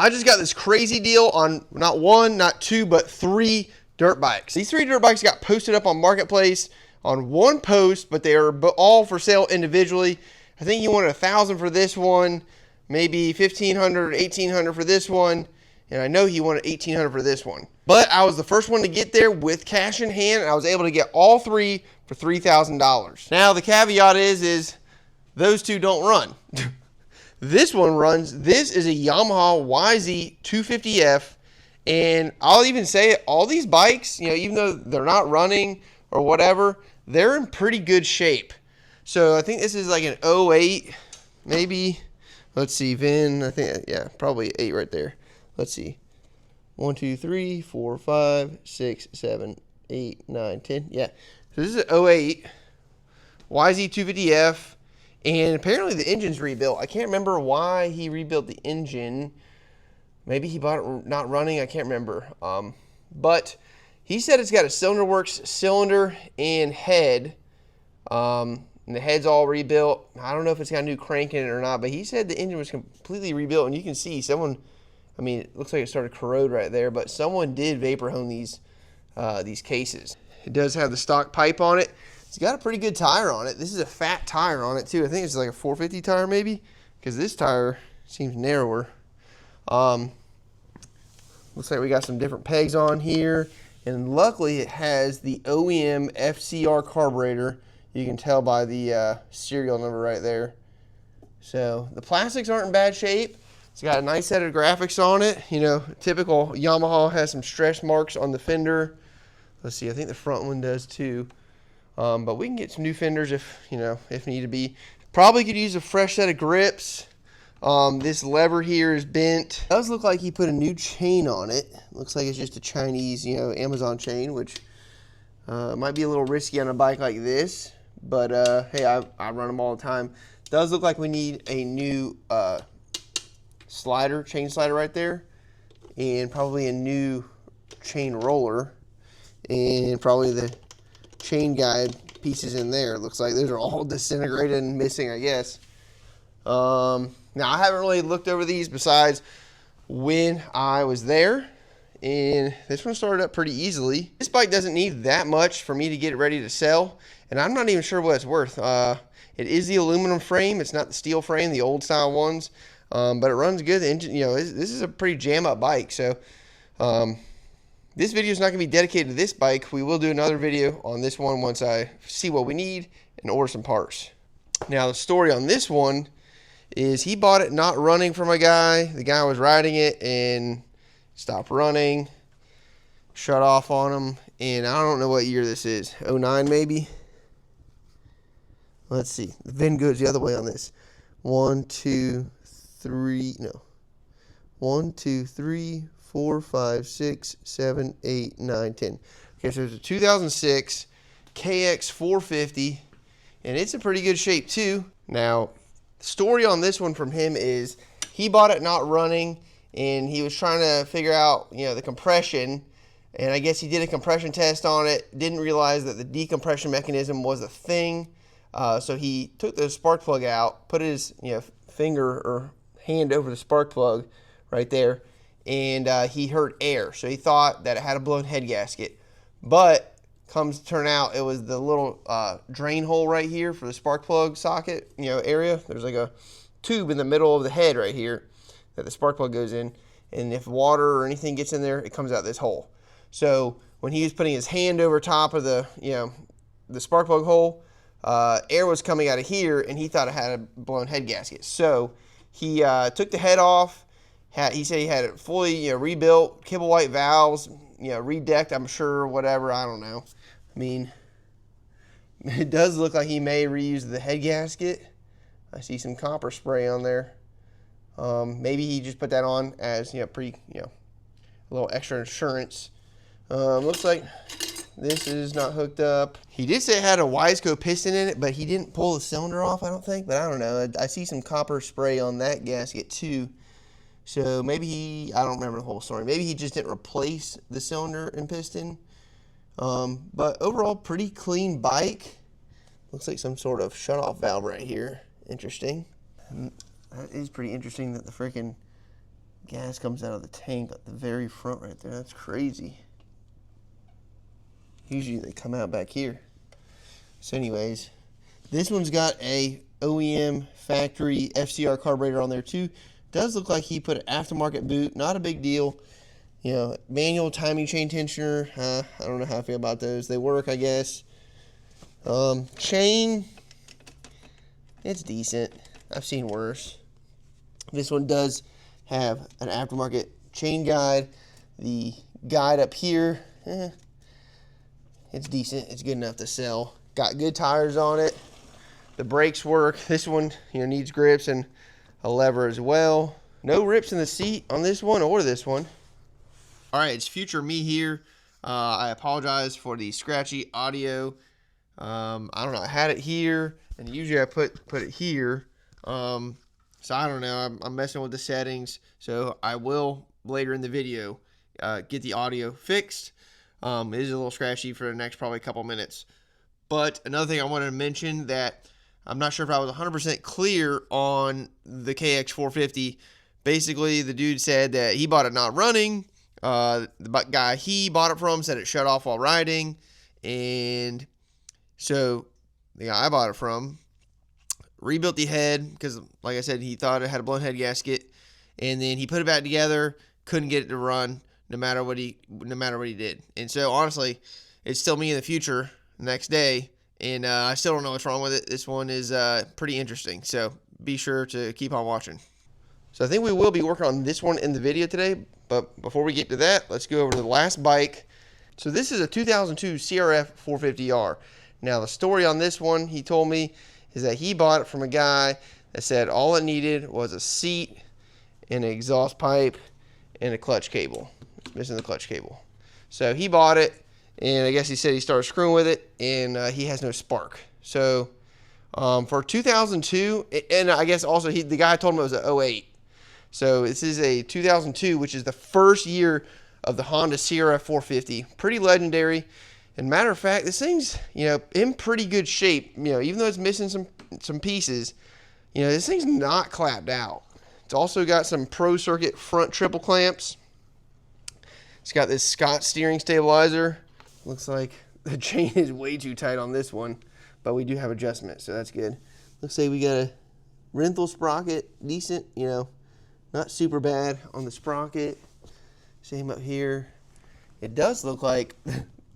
I just got this crazy deal on not one, not two, but 3 dirt bikes. These 3 dirt bikes got posted up on Marketplace on one post, but they are all for sale individually. I think he wanted $1,000 for this one, maybe $1,500, $1,800 for this one, and I know he wanted $1,800 for this one. But I was the first one to get there with cash in hand, and I was able to get all 3 for $3,000. Now the caveat is those 2 don't run. This one runs. This is a Yamaha YZ250F, and I'll even say it, all these bikes, even though they're not running or whatever, they're in pretty good shape. So I think this is like an 08, maybe. Let's see, VIN, I think, yeah, probably 8 right there. Let's see. 1, 2, 3, 4, 5, 6, 7, 8, 9, 10. Yeah. So this is an 08 YZ250F. And apparently the engine's rebuilt. I can't remember why he rebuilt the engine. Maybe he bought it not running. I can't remember. But he said it's got a cylinder works cylinder and head. And the head's all rebuilt. I don't know if it's got a new crank in it or not, but he said the engine was completely rebuilt. And you can see someone, I mean, it looks like it started to corrode right there, but someone did vapor hone these cases. It does have the stock pipe on it. It's got a pretty good tire on it. This is a fat tire on it too. I think it's like a 450 tire maybe, because this tire seems narrower. Looks like we got some different pegs on here, and luckily it has the OEM FCR carburetor. You can tell by the serial number right there. So the plastics aren't in bad shape. It's got a nice set of graphics on it. Typical Yamaha has some stretch marks on the fender. Let's see, I think the front one does too. But we can get some new fenders if need to be. Probably could use a fresh set of grips. This lever here is bent. It does look like he put a new chain on it. Looks like it's just a Chinese, Amazon chain, which might be a little risky on a bike like this. But hey, I run them all the time. Does look like we need a new chain slider right there, and probably a new chain roller, and probably the chain guide pieces in there. Looks like those are all disintegrated and missing, I guess. Now I haven't really looked over these besides when I was there, and this one started up pretty easily. This bike doesn't need that much for me to get it ready to sell, and I'm not even sure what it's worth. It is the aluminum frame. It's not the steel frame, the old style ones, but it runs good. The engine, this is a pretty jam up bike. So this video is not going to be dedicated to this bike. We will do another video on this one once I see what we need and order some parts. Now the story on this one is he bought it not running from a guy. The guy was riding it and stopped running, shut off on him, and I don't know what year this is. 09 maybe? Let's see. The VIN goes the other way on this. 1, 2, 3, no. 1, 2, 3, 4, 5, 6, 7, 8, 9, 10. Okay, so it's a 2006 KX 450, and it's in pretty good shape too. Now, the story on this one from him is he bought it not running, and he was trying to figure out, the compression, and I guess he did a compression test on it, didn't realize that the decompression mechanism was a thing, so he took the spark plug out, put his, finger or hand over the spark plug right there, and he heard air, so he thought that it had a blown head gasket, but comes to turn out it was the little drain hole right here for the spark plug socket area. There's like a tube in the middle of the head right here that the spark plug goes in, and if water or anything gets in there, it comes out this hole. So when he was putting his hand over top of the the spark plug hole, air was coming out of here, and he thought it had a blown head gasket. So he took the head off. He said he had it fully rebuilt, kibble white valves, redecked, I'm sure, whatever, I don't know. I mean, it does look like he may reuse the head gasket. I see some copper spray on there. Maybe he just put that on as a little extra insurance. Looks like this is not hooked up. He did say it had a Wiseco piston in it, but he didn't pull the cylinder off, I don't think. But I don't know. I see some copper spray on that gasket too. So maybe I don't remember the whole story. Maybe he just didn't replace the cylinder and piston. But overall, pretty clean bike. Looks like some sort of shutoff valve right here. Interesting. That is pretty interesting that the freaking Gas comes out of the tank at the very front right there. That's crazy. Usually they come out back here. So anyways, this one's got a OEM factory FCR carburetor on there too. Does look like he put an aftermarket boot. Not a big deal. You know, manual timing chain tensioner. I don't know how I feel about those. They work, I guess. Chain, it's decent. I've seen worse. This one does have an aftermarket chain guide. The guide up here, it's decent. It's good enough to sell. Got good tires on it. The brakes work. This one, you know, needs grips and a lever as well. No rips in the seat on this one or this one. All right, it's future me here. I apologize for the scratchy audio. I don't know. I had it here, and usually I put it here. So I don't know. I'm messing with the settings. So I will later in the video get the audio fixed. It is a little scratchy for the next probably couple minutes. But another thing I wanted to mention that I'm not sure if I was 100% clear on the KX450. Basically, the dude said that he bought it not running. The guy he bought it from said it shut off while riding. And so the guy I bought it from rebuilt the head because, like I said, he thought it had a blown head gasket. And then he put it back together, couldn't get it to run no matter what he did. And so, honestly, it's still me in the future the next day. And I still don't know what's wrong with it. This one is pretty interesting. So be sure to keep on watching. So I think we will be working on this one in the video today. But before we get to that, let's go over to the last bike. So this is a 2002 CRF 450R. Now the story on this one, he told me, is that he bought it from a guy that said all it needed was a seat, an exhaust pipe, and a clutch cable. It's missing the clutch cable. So he bought it, and I guess he said he started screwing with it, and he has no spark. So for 2002, and I guess also the guy told him it was an 08. So this is a 2002, which is the first year of the Honda CRF 450. Pretty legendary. And matter of fact, this thing's, you know, in pretty good shape. You know, even though it's missing some pieces, you know, this thing's not clapped out. It's also got some Pro Circuit front triple clamps. It's got this Scott steering stabilizer. Looks like the chain is way too tight on this one, but we do have adjustment, so that's good. Looks like we got a Renthal sprocket, decent, you know, not super bad on the sprocket. Same up here. It does look like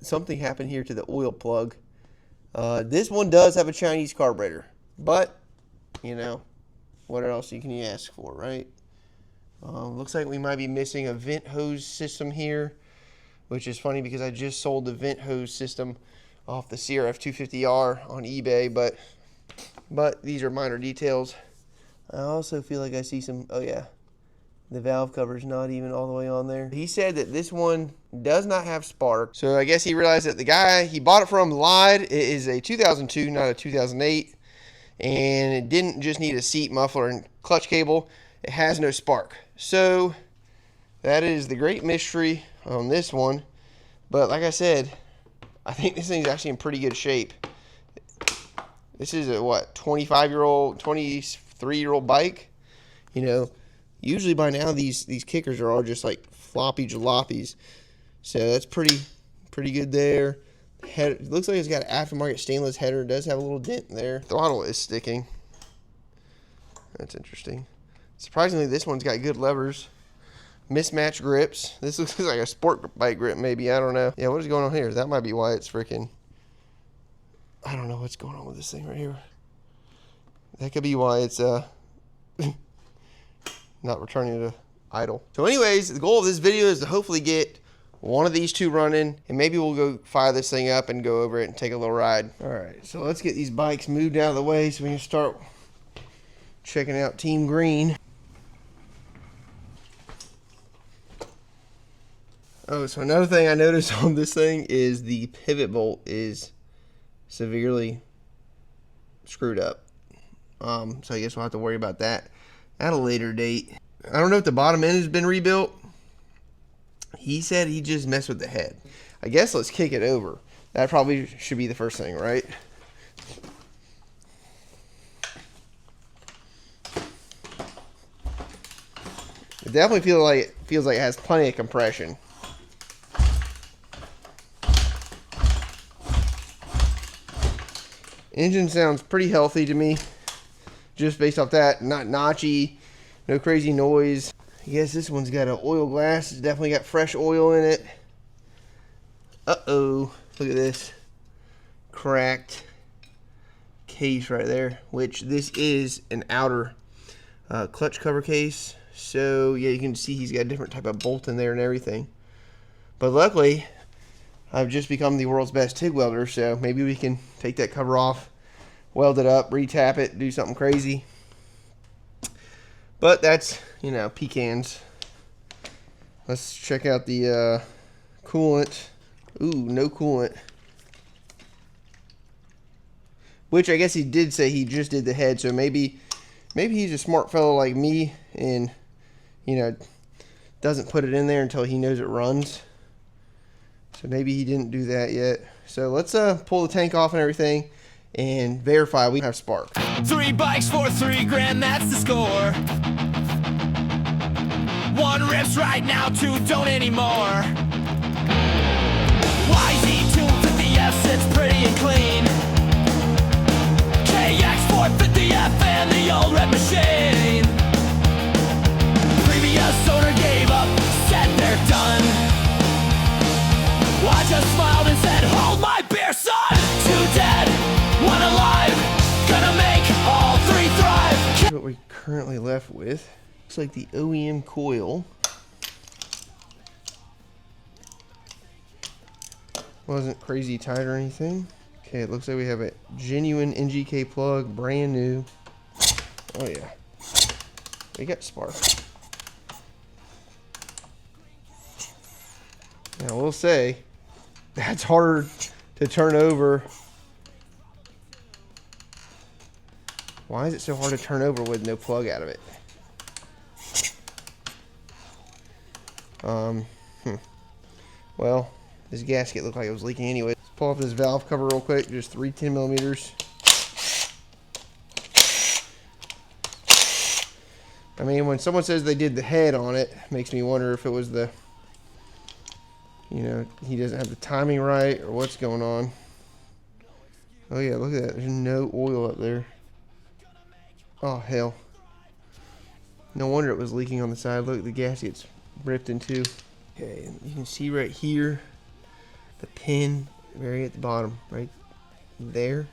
something happened here to the oil plug. This one does have a Chinese carburetor, but, you know, what else can you ask for, right? Looks like we might be missing a vent hose system here, which is funny because I just sold the vent hose system off the CRF 250R on eBay, but these are minor details. I also feel like I see some, oh yeah, the valve cover's not even all the way on there. He said that this one does not have spark. So I guess he realized that the guy he bought it from lied. It is a 2002, not a 2008. And it didn't just need a seat, muffler, and clutch cable. It has no spark. So that is the great mystery on this one. But like I said, I think this thing's actually in pretty good shape. This is a, what, 25-year-old, 23-year-old bike? You know, usually by now these kickers are all just like floppy jalopies. So that's pretty good there. Head, looks like it's got an aftermarket stainless header. It does have a little dent there. Throttle is sticking. That's interesting. Surprisingly, this one's got good levers. Mismatched grips. This looks like a sport bike grip maybe. I don't know. Yeah, what is going on here? That might be why it's freaking... I don't know what's going on with this thing right here. That could be why it's not returning to idle. So anyways, the goal of this video is to hopefully get one of these two running, and maybe we'll go fire this thing up and go over it and take a little ride. All right, so let's get these bikes moved out of the way so we can start checking out Team Green. Oh, so another thing I noticed on this thing is the pivot bolt is severely screwed up. So I guess we'll have to worry about that at a later date. I don't know if the bottom end has been rebuilt. He said he just messed with the head. I guess let's kick it over. That probably should be the first thing, right? It definitely feels like it has plenty of compression. Engine sounds pretty healthy to me, just based off that. Not notchy, no crazy noise. I guess this one's got an oil glass. It's definitely got fresh oil in it. Uh-oh, look at this. Cracked case right there, which this is an outer clutch cover case. So yeah, you can see he's got a different type of bolt in there and everything. But luckily, I've just become the world's best TIG welder, so maybe we can take that cover off, weld it up, re-tap it, do something crazy. But that's, you know, pecans. Let's check out the coolant. Ooh, no coolant. Which I guess he did say he just did the head, so maybe he's a smart fellow like me and, you know, doesn't put it in there until he knows it runs. So maybe he didn't do that yet. So let's pull the tank off and everything and verify we have spark. 3 bikes for $3 grand, that's the score. 1 rips right now, 2 don't anymore. YZ250F sits pretty and clean. KX450F and the old red machine. Previous owner gave up, said they're done. I just smiled and said, hold my beer, son. 2 dead, 1 alive, gonna make all 3 thrive. What we're currently left with looks like the OEM coil. Wasn't crazy tight or anything. Okay, it looks like we have a genuine NGK plug, brand new. Oh yeah, we got spark. Now we'll say that's hard to turn over. Why is it so hard to turn over with no plug out of it? Well, this gasket looked like it was leaking anyway. Let's pull off this valve cover real quick, just 3 10mm. I mean, when someone says they did the head on it, it makes me wonder if it was the, you know, he doesn't have the timing right or what's going on. Oh yeah, look at that. There's no oil up there. Oh hell. No wonder it was leaking on the side. Look, the gasket's ripped in two. Okay, and you can see right here, the pin very at the bottom, right there.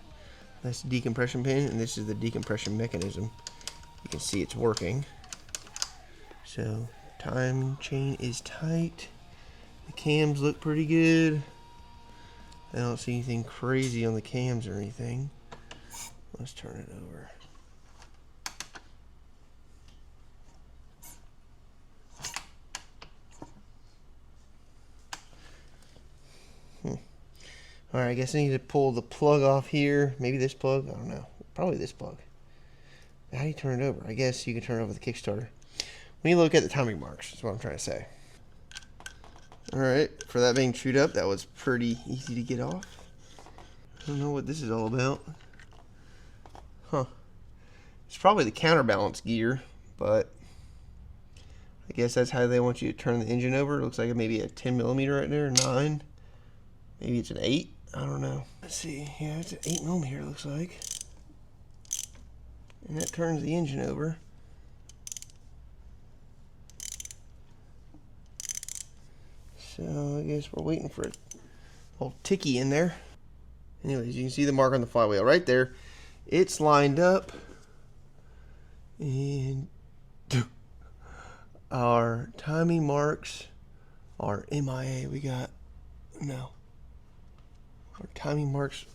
That's the decompression pin, and this is the decompression mechanism. You can see it's working. So, time chain is tight. The cams look pretty good. I don't see anything crazy on the cams or anything. Let's turn it over. Alright, I guess I need to pull the plug off here. Maybe this plug? I don't know. Probably this plug. How do you turn it over? I guess you can turn it over with the Kickstarter. We need to look at the timing marks. That's what I'm trying to say. Alright, for that being chewed up, that was pretty easy to get off. I don't know what this is all about. Huh. It's probably the counterbalance gear, but I guess that's how they want you to turn the engine over. It looks like maybe a 10mm right there, 9. Maybe it's an 8. I don't know. Let's see. Yeah, it's an 8mm, it looks like. And that turns the engine over. So I guess we're waiting for a little ticky in there. Anyways, you can see the mark on the flywheel right there. It's lined up. And our timing marks are MIA. We got, no. Our timing marks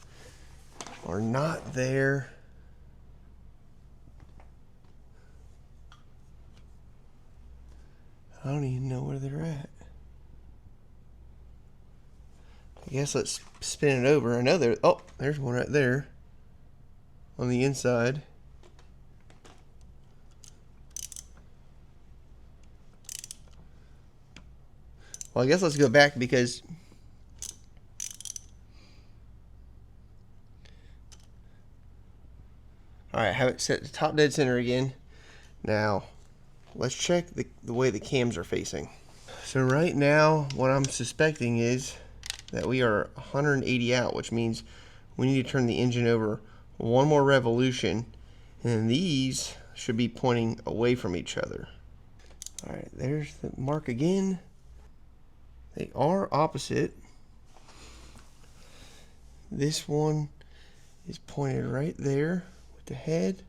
are not there. I don't even know where they're at. I guess let's spin it over. I know there, oh, there's one right there on the inside. Well, I guess let's go back because alright, have it set to top dead center again. Now, let's check the way the cams are facing. So right now, what I'm suspecting is that we are 180 out, which means we need to turn the engine over one more revolution, and then these should be pointing away from each other. All right, there's the mark again. They are opposite. This one is pointed right there with the head.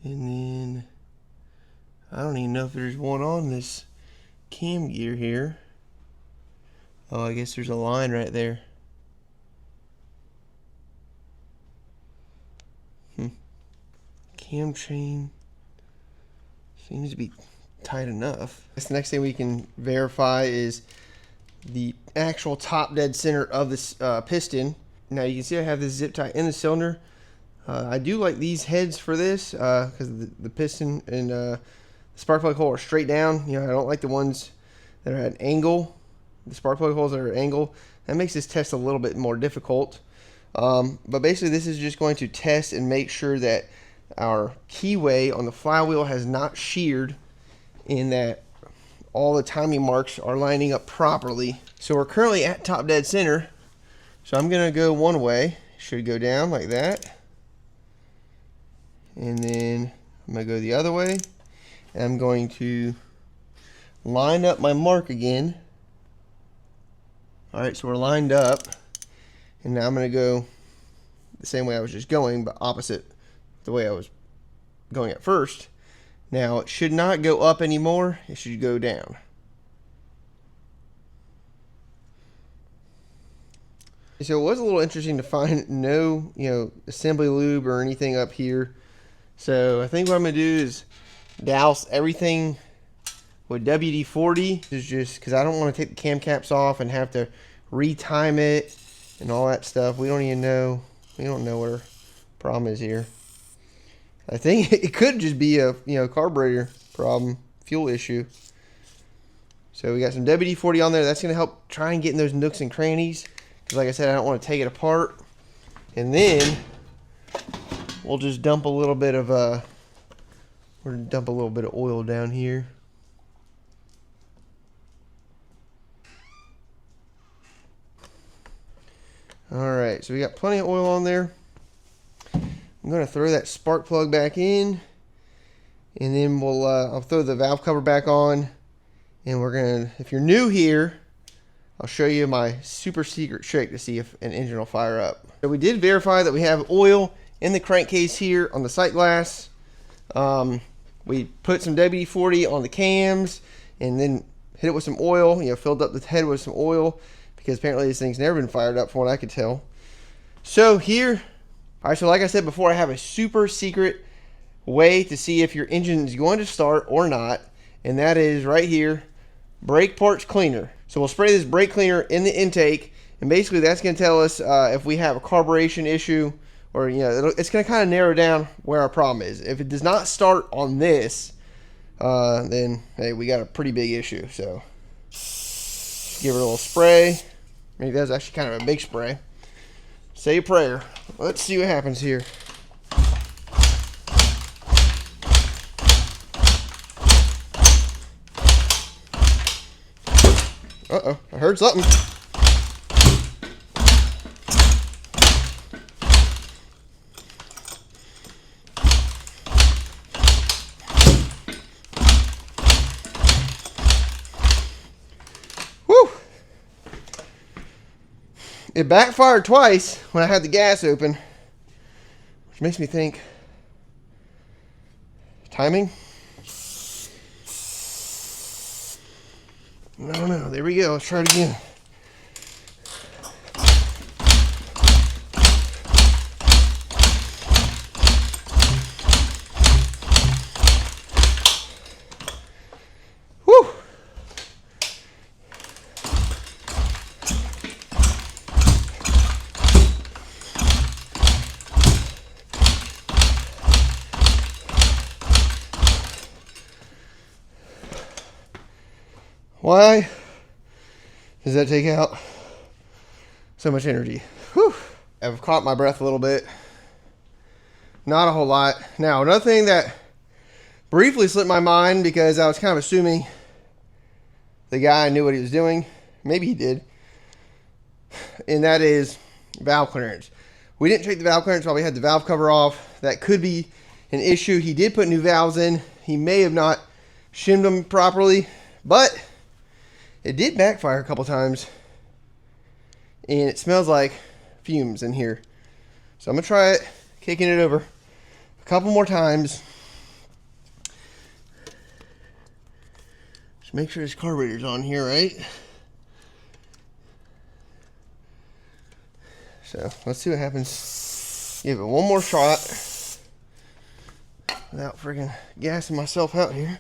And then, I don't even know if there's one on this cam gear here. Oh, I guess there's a line right there. Cam chain seems to be tight enough. That's the next thing we can verify is the actual top dead center of this piston. Now you can see I have this zip tie in the cylinder. I do like these heads for this because the piston and the spark plug hole are straight down. You know, I don't like the ones that are at an angle. The spark plug holes that are at an angle. That makes this test a little bit more difficult. But basically this is just going to test and make sure that our keyway on the flywheel has not sheared, in that all the timing marks are lining up properly. So we're currently at top dead center. So I'm going to go one way. Should go down like that. And then I'm going to go the other way. And I'm going to line up my mark again. Alright, so we're lined up. And now I'm going to go the same way I was just going, but opposite the way I was going at first. Now it should not go up anymore, it should go down. So it was a little interesting to find no, assembly lube or anything up here. So I think what I'm gonna do is douse everything with WD-40. This is just because I don't want to take the cam caps off and have to retime it and all that stuff. We don't know what our problem is here. I think it could just be a carburetor problem, fuel issue. So we got some WD-40 on there. That's going to help try and get in those nooks and crannies. Because like I said, I don't want to take it apart. And then we'll just dump a little bit of oil down here. All right, so we got plenty of oil on there. I'm going to throw that spark plug back in, and then I'll throw the valve cover back on, and we're going to, if you're new here, I'll show you my super secret trick to see if an engine will fire up. So we did verify that we have oil in the crankcase here on the sight glass. We put some WD-40 on the cams, and then hit it with some oil, filled up the head with some oil, because apparently this thing's never been fired up from what I could tell. So here, alright, so like I said before, I have a super secret way to see if your engine is going to start or not, and that is right here, brake parts cleaner. So we'll spray this brake cleaner in the intake, and basically that's going to tell us if we have a carburation issue, or it's going to kind of narrow down where our problem is. If it does not start on this, then hey, we got a pretty big issue. So give it a little spray. Maybe that's actually kind of a big spray. Say a prayer. Let's see what happens here. Uh-oh, I heard something. Woo! It backfired twice when I had the gas open, which makes me think, timing? I don't know. There we go. Let's try it again. Whew! Why does that take out so much energy? Whew. I've caught my breath a little bit. Not a whole lot. Now, another thing that briefly slipped my mind because I was kind of assuming the guy knew what he was doing. Maybe he did. And that is valve clearance. We didn't check the valve clearance while we had the valve cover off. That could be an issue. He did put new valves in. He may have not shimmed them properly, but it did backfire a couple times. And it smells like fumes in here. So I'm going to try it, kicking it over a couple more times. Just make sure this carburetor's on here, right? So let's see what happens. Give it one more shot without freaking gassing myself out here.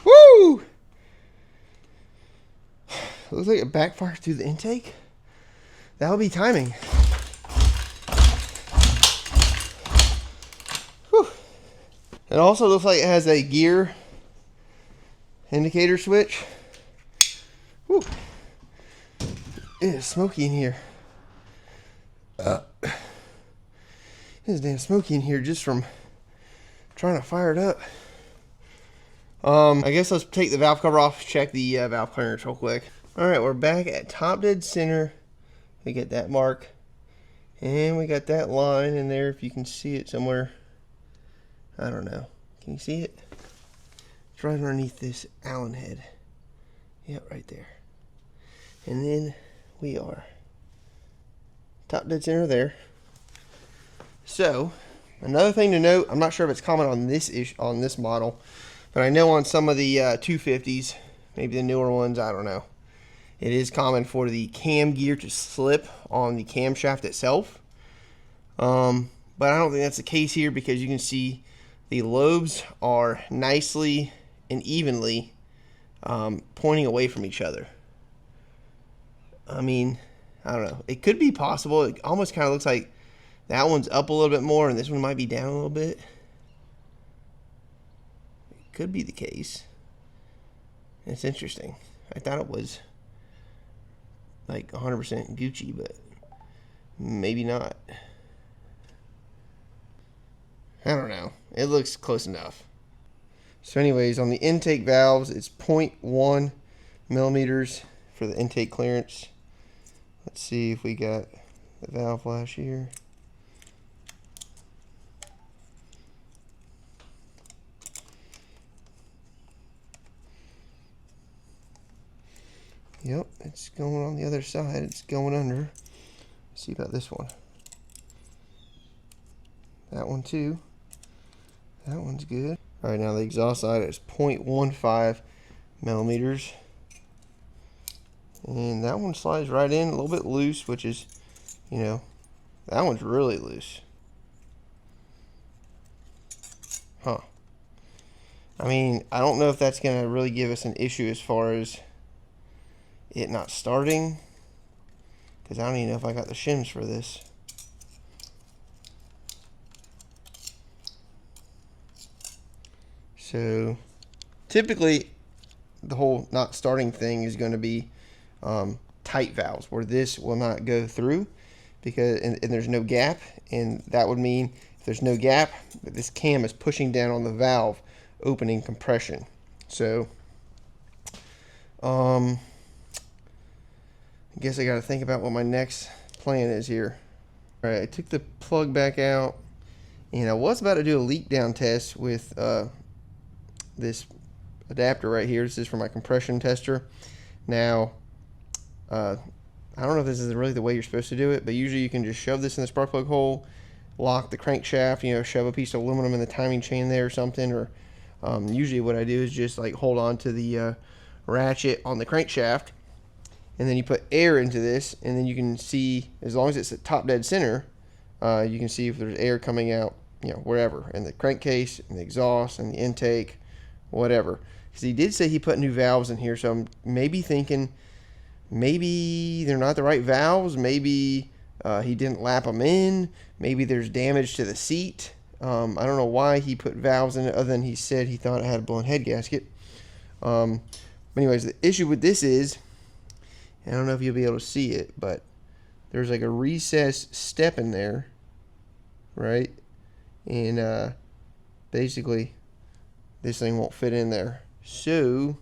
Woo! Looks like it backfired through the intake. That would be timing. Whew. It also looks like it has a gear indicator switch. Whew. It is smoky in here. It is damn smoky in here just from trying to fire it up. I guess let's take the valve cover off, check the valve clearance real quick. Alright, we're back at top dead center. We get that mark. And we got that line in there, if you can see it somewhere. I don't know. Can you see it? It's right underneath this Allen head. Yep, right there. And then we are top dead center there. So, another thing to note, I'm not sure if it's common on this model, but I know on some of the 250s, maybe the newer ones, I don't know. It is common for the cam gear to slip on the camshaft itself. But I don't think that's the case here because you can see the lobes are nicely and evenly pointing away from each other. I mean, I don't know. It could be possible. It almost kind of looks like that one's up a little bit more and this one might be down a little bit. It could be the case. It's interesting. I thought it was like 100% Gucci, but maybe not. I don't know. It looks close enough. So anyways, on the intake valves, it's 0.1 millimeters for the intake clearance. Let's see if we got the valve flash here. Yep, it's going on the other side. It's going under. Let's see about this one. That one too. That one's good. All right, now the exhaust side is 0.15 millimeters. And that one slides right in a little bit loose, which is, you know, that one's really loose. Huh. I mean, I don't know if that's going to really give us an issue as far as it not starting, because I don't even know if I got the shims for this. So typically the whole not starting thing is going to be tight valves where this will not go through because and there's no gap, and that would mean if there's no gap, this cam is pushing down on the valve opening compression. So I guess I got to think about what my next plan is here. All right, I took the plug back out, and I was about to do a leak down test with this adapter right here. This is for my compression tester. Now, I don't know if this is really the way you're supposed to do it, but usually you can just shove this in the spark plug hole, lock the crankshaft, you know, shove a piece of aluminum in the timing chain there or something, or usually what I do is just like hold on to the ratchet on the crankshaft, and then you put air into this, and then you can see, as long as it's at top dead center, you can see if there's air coming out, you know, wherever, in the crankcase, in the exhaust, and the intake, whatever. Because he did say he put new valves in here, so I'm maybe thinking maybe they're not the right valves, maybe he didn't lap them in, maybe there's damage to the seat. I don't know why he put valves in it other than he said he thought it had a blown head gasket. But anyways, the issue with this is, I don't know if you'll be able to see it, but there's like a recessed step in there, right? And basically this thing won't fit in there. So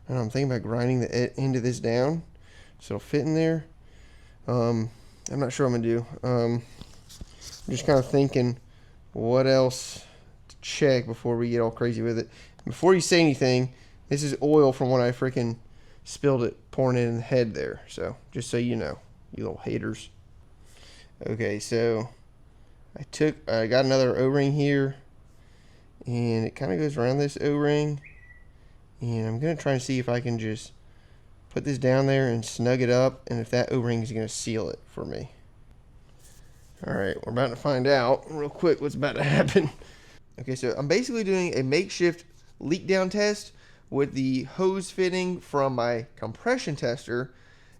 I'm thinking about grinding the end of this down so it'll fit in there. I'm not sure what I'm gonna do. I'm just kind of thinking what else to check before we get all crazy with it. Before you say anything, this is oil from when I freaking spilled it, pouring it in the head there. So just so you know, you little haters. Okay, so I got another O-ring here, and it kind of goes around this O-ring, and I'm gonna try and see if I can just put this down there and snug it up, and if that O-ring is gonna seal it for me. All right, we're about to find out real quick what's about to happen. Okay, so I'm basically doing a makeshift leak down test with the hose fitting from my compression tester.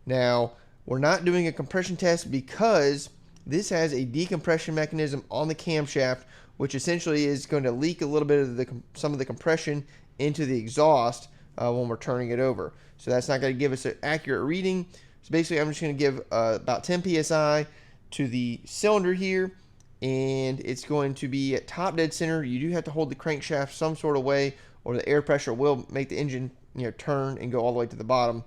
Now, we're not doing a compression test because this has a decompression mechanism on the camshaft, which essentially is going to leak a little bit of some of the compression into the exhaust when we're turning it over. So that's not going to give us an accurate reading. So basically, I'm just going to give about 10 psi to the cylinder here, and it's going to be at top dead center. You do have to hold the crankshaft some sort of way, or the air pressure will make the engine, turn and go all the way to the bottom.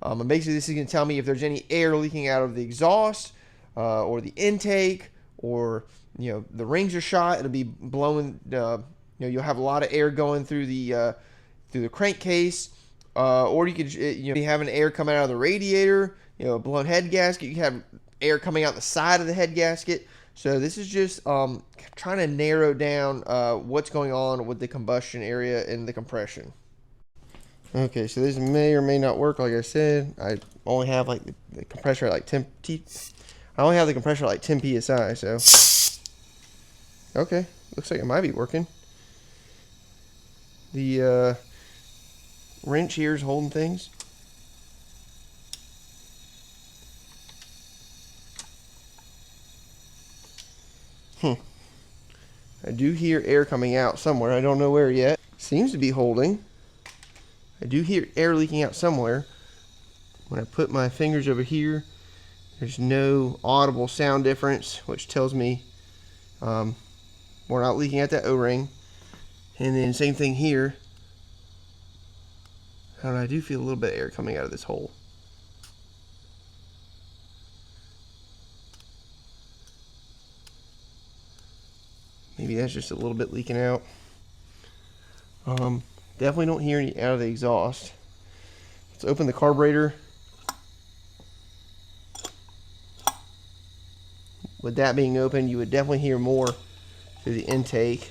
And basically, this is going to tell me if there's any air leaking out of the exhaust or the intake, or the rings are shot. It'll be blowing. You'll have a lot of air going through the crankcase, or you could be having air coming out of the radiator. A blown head gasket. You have air coming out the side of the head gasket. So this is just trying to narrow down what's going on with the combustion area and the compression. Okay, so this may or may not work. Like I said, I only have like the compressor at like 10 I only have the compressor at like 10 psi. So okay, looks like it might be working. The wrench here is holding things. I do hear air coming out somewhere. I don't know where yet. Seems to be holding. I do hear air leaking out somewhere. When I put my fingers over here, there's no audible sound difference, which tells me we're not leaking out that O-ring. And then same thing here. I do feel a little bit of air coming out of this hole. Maybe that's just a little bit leaking out. Definitely don't hear any out of the exhaust. Let's open the carburetor. With that being open, you would definitely hear more through the intake.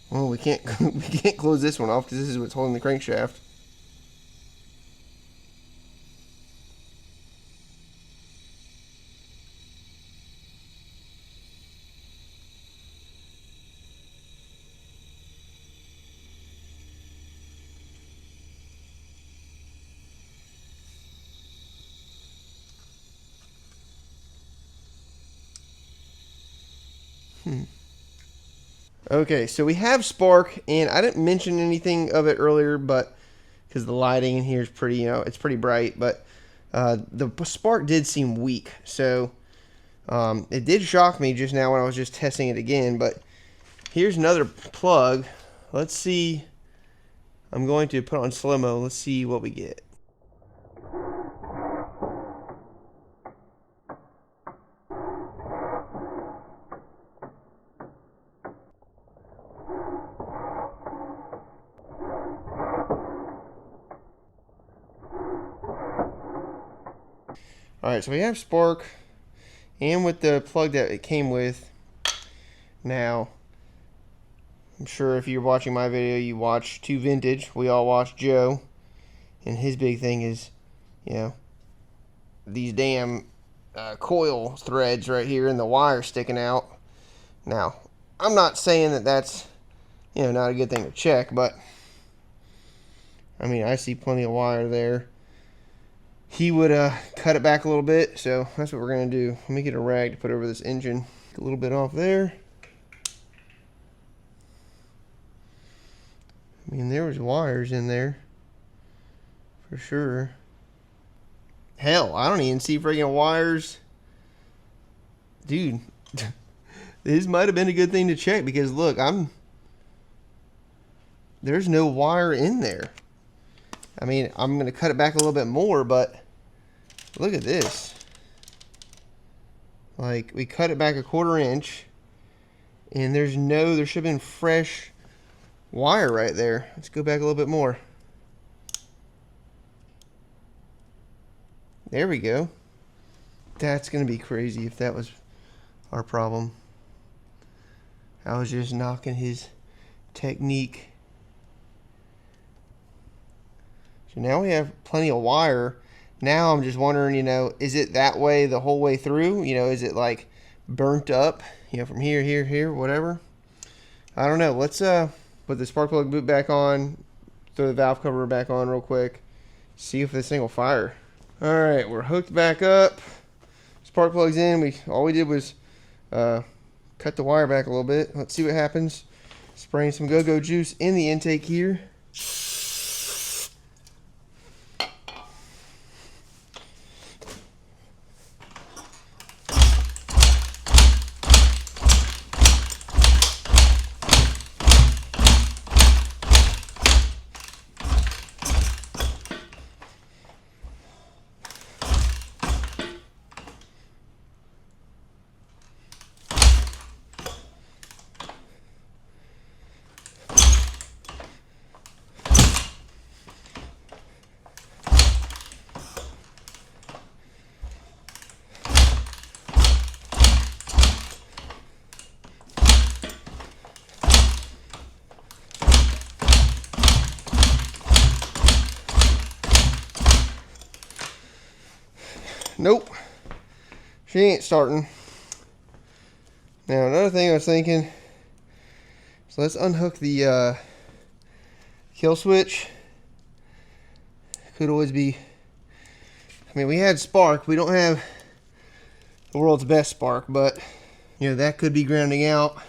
Well, we can't close this one off because this is what's holding the crankshaft. Okay, so we have spark, and I didn't mention anything of it earlier, but because the lighting in here is pretty, it's pretty bright, but the spark did seem weak. So it did shock me just now when I was just testing it again. But here's another plug. Let's see. I'm going to put on slow-mo. Let's see what we get. Alright, so we have spark, and with the plug that it came with. Now, I'm sure if you're watching my video, you watch Two Vintage. We all watch Joe, and his big thing is, these damn coil threads right here and the wire sticking out. Now, I'm not saying that that's, not a good thing to check, but I mean, I see plenty of wire there. He would cut it back a little bit, so that's what we're gonna do. Let me get a rag to put over this engine. A little bit off there. I mean, there was wires in there for sure. Hell, I don't even see friggin' wires. Dude, this might have been a good thing to check, because look, there's no wire in there. I mean, I'm gonna cut it back a little bit more, but look at this. Like, we cut it back a 1/4 inch, and there should have been fresh wire right there. Let's go back a little bit more. There we go. That's gonna be crazy if that was our problem. I was just knocking his technique. So now we have plenty of wire. Now I'm just wondering, is it that way the whole way through? Is it like burnt up, from here, here, whatever? I don't know. Let's put the spark plug boot back on, throw the valve cover back on real quick, see if this thing will fire. All right, we're hooked back up. Spark plug's in. All we did was cut the wire back a little bit. Let's see what happens. Spraying some go-go juice in the intake here. Nope, she ain't starting. Now another thing I was thinking, so let's unhook the kill switch. Could always be, I mean, we had spark. We don't have the world's best spark, but that could be grounding out.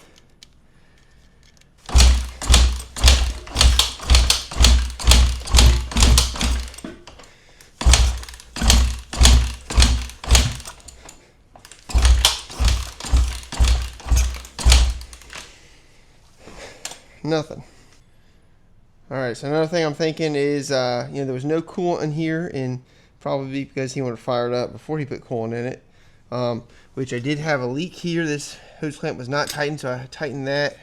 Nothing. Alright, so another thing I'm thinking is, there was no coolant in here, and probably because he wanted to fire it up before he put coolant in it. Which I did have a leak here. This hose clamp was not tightened, so I tightened that.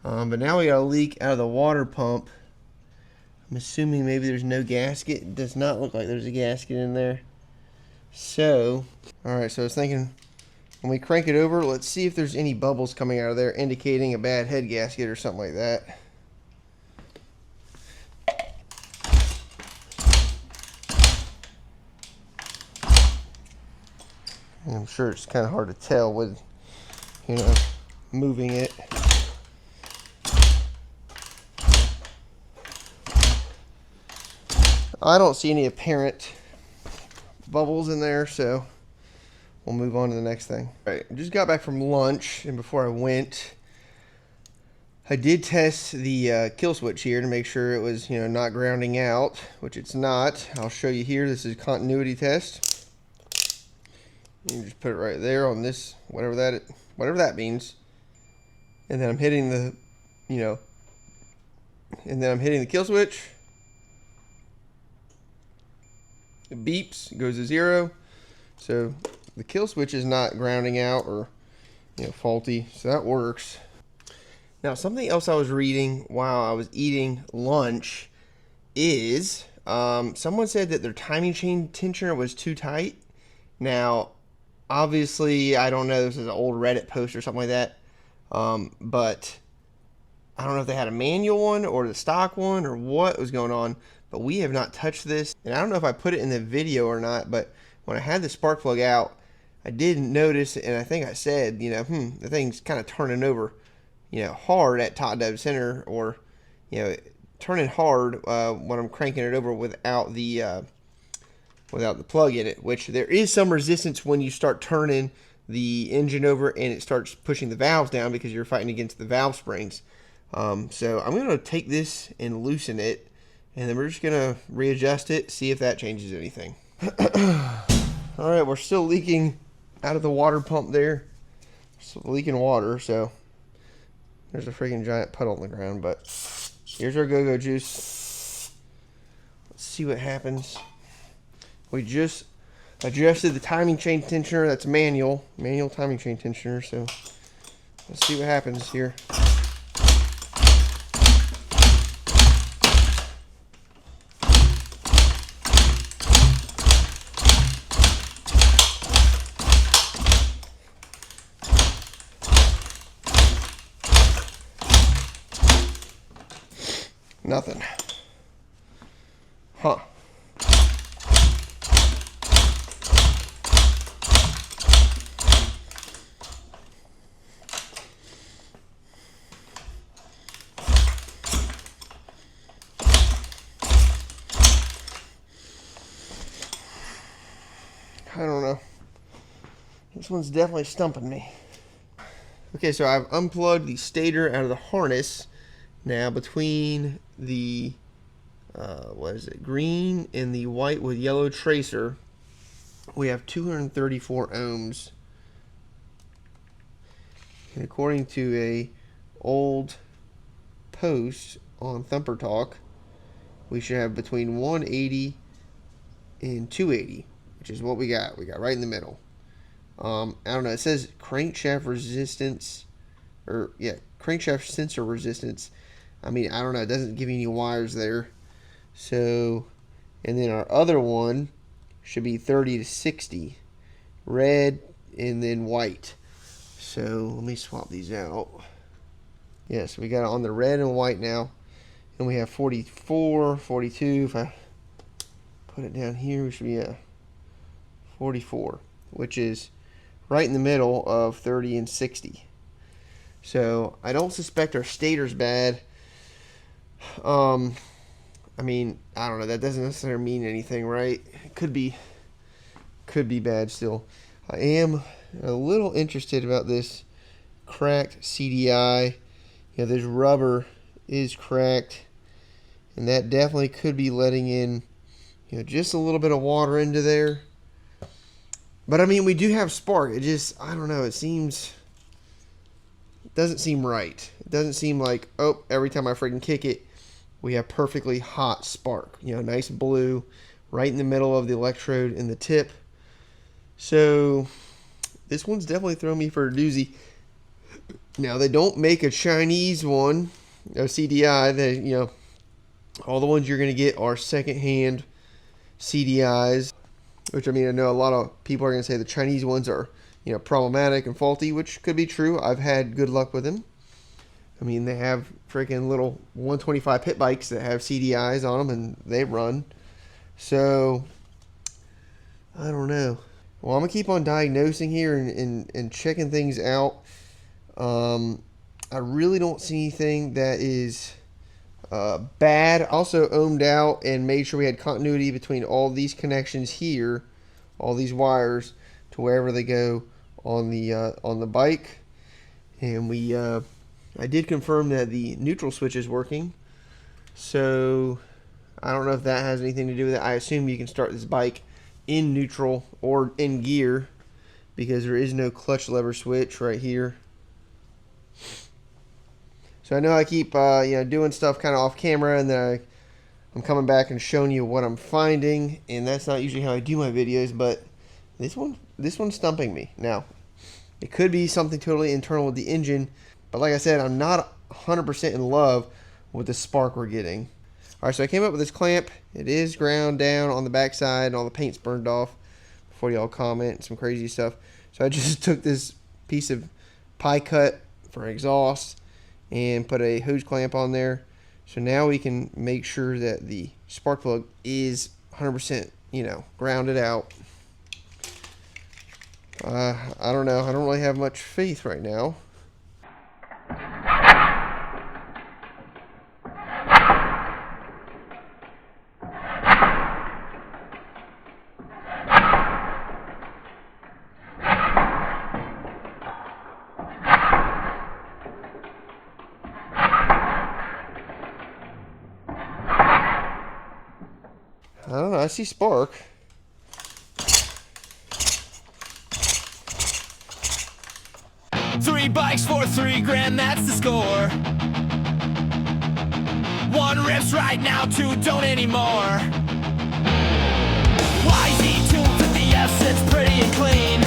But now we got a leak out of the water pump. I'm assuming maybe there's no gasket. It does not look like there's a gasket in there. So, alright, so I was thinking, when we crank it over, let's see if there's any bubbles coming out of there indicating a bad head gasket or something like that. And I'm sure it's kind of hard to tell with, moving it. I don't see any apparent bubbles in there, so we'll move on to the next thing. All right, I just got back from lunch, and before I went, I did test the kill switch here to make sure it was, not grounding out, which it's not. I'll show you here. This is continuity test. You just put it right there on this, whatever that means, and then I'm hitting the, and then I'm hitting the kill switch. It beeps, it goes to 0. So the kill switch is not grounding out or faulty, so that works. Now something else I was reading while I was eating lunch is someone said that their timing chain tensioner was too tight. Now obviously I don't know, this is an old Reddit post or something like that, but I don't know if they had a manual one or the stock one or what was going on, but we have not touched this. And I don't know if I put it in the video or not, but when I had the spark plug out, I didn't notice, and I think I said, the thing's kind of turning over, hard at top dead center, or, turning hard when I'm cranking it over without the plug in it, which there is some resistance when you start turning the engine over and it starts pushing the valves down because you're fighting against the valve springs. So I'm going to take this and loosen it, and then we're just going to readjust it, see if that changes anything. All right, we're still leaking out of the water pump there. Still leaking water, so there's a freaking giant puddle on the ground, but here's our go-go juice. Let's see what happens. We just adjusted the timing chain tensioner. That's manual timing chain tensioner, so let's see what happens here. Nothing. Huh. I don't know. This one's definitely stumping me. Okay, so I've unplugged the stator out of the harness. Now between the green and the white with yellow tracer, we have 234 ohms. And according to a old post on Thumper Talk, we should have between 180 and 280, which is what we got. We got right in the middle. I don't know. It says crankshaft resistance, or yeah, crankshaft sensor resistance. I mean, I don't know. It doesn't give you any wires there. So, and then our other one should be 30 to 60, red and then white. So let me swap these out. Yes, we got it on the red and white now, and we have 44, 42. If I put it down here, we should be at 44, which is right in the middle of 30 and 60. So I don't suspect our stator's bad. I mean, I don't know. That doesn't necessarily mean anything, right? It could be bad still. I am a little interested about this cracked CDI. You know, this rubber is cracked, and that definitely could be letting in, you know, just a little bit of water into there. But I mean, we do have spark. It just, I don't know. It doesn't seem right. It doesn't seem like, oh, every time I freaking kick it, we have perfectly hot spark. You know, nice blue right in the middle of the electrode and the tip. So this one's definitely throwing me for a doozy. Now, they don't make a Chinese one, a CDI. They, you know, all the ones you're going to get are secondhand CDIs, which, I mean, I know a lot of people are going to say the Chinese ones are, you know, problematic and faulty, which could be true. I've had good luck with them. I mean, they have freaking little 125 pit bikes that have CDIs on them, and they run. So, I don't know. Well, I'm going to keep on diagnosing here and checking things out. I really don't see anything that is bad. Also ohmed out and made sure we had continuity between all these connections here, all these wires, to wherever they go on the bike. And we I did confirm that the neutral switch is working. So I don't know if that has anything to do with it. I assume you can start this bike in neutral or in gear, because there is no clutch lever switch right here. So I know I keep you know, doing stuff kind of off camera, and then I'm coming back and showing you what I'm finding, and that's not usually how I do my videos. But this one's stumping me. Now, it could be something totally internal with the engine, but like I said, I'm not 100% in love with the spark we're getting. Alright, so I came up with this clamp. It is ground down on the backside, and all the paint's burned off before y'all comment some crazy stuff. So I just took this piece of pie cut for exhaust and put a hose clamp on there. So now we can make sure that the spark plug is 100%, you know, grounded out. I don't know. I don't really have much faith right now. see spark. Three bikes for $3,000, that's the score. One rips right now, two don't anymore. YZ250F sits pretty and clean.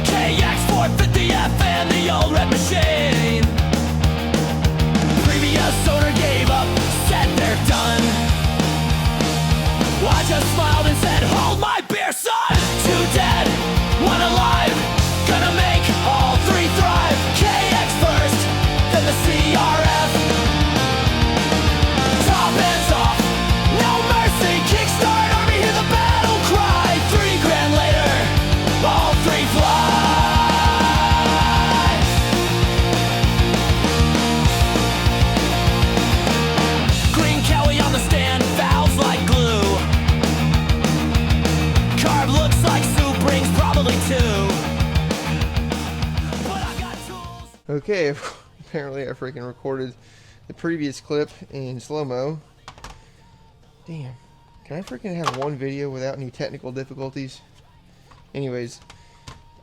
KX 450F and the old red machine. Previous owner gave up, said they're done. I just smiled and said, hold my beer, son. Two dead, one alive. Gonna make all three thrive. KX first, then the CRF. Top ends off, no mercy. Kickstart army, hear the battle cry. $3,000 later, all three fly. Green Kelly on the stand, valves like glue. Carb looks like soup, brings probably two. Okay, apparently I freaking recorded the previous clip in slow-mo. Damn. Can I freaking have one video without any technical difficulties? Anyways,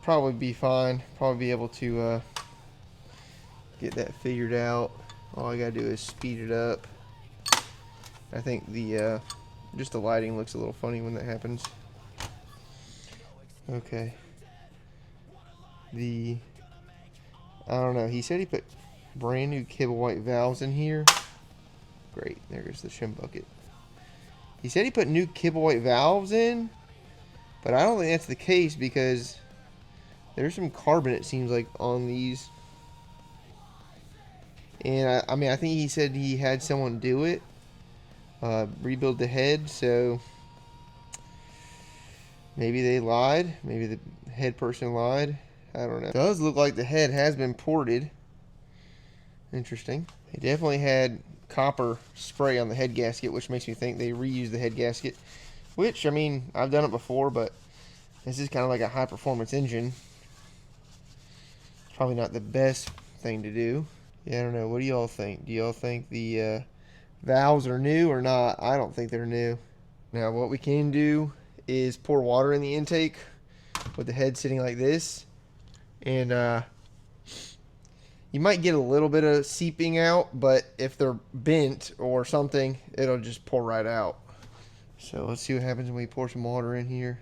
probably be fine. Probably be able to get that figured out. All I gotta do is speed it up. I think the just the lighting looks a little funny when that happens. Okay. I don't know. He said he put brand new kibble white valves in here. Great. There goes the shim bucket. He said he put new kibble white valves in, but I don't think that's the case because there's some carbon, it seems like, on these. And I mean, I think he said he had someone do it, rebuild the head. So maybe they lied. Maybe the head person lied. I don't know. It does look like the head has been ported. Interesting. They definitely had copper spray on the head gasket, which makes me think they reused the head gasket. Which, I mean, I've done it before, but this is kind of like a high-performance engine. It's probably not the best thing to do. Yeah, I don't know. What do y'all think? Do y'all think the valves are new or not? I don't think they're new. Now, what we can do is pour water in the intake with the head sitting like this. And you might get a little bit of seeping out, but if they're bent or something, it'll just pour right out. So let's see what happens when we pour some water in here.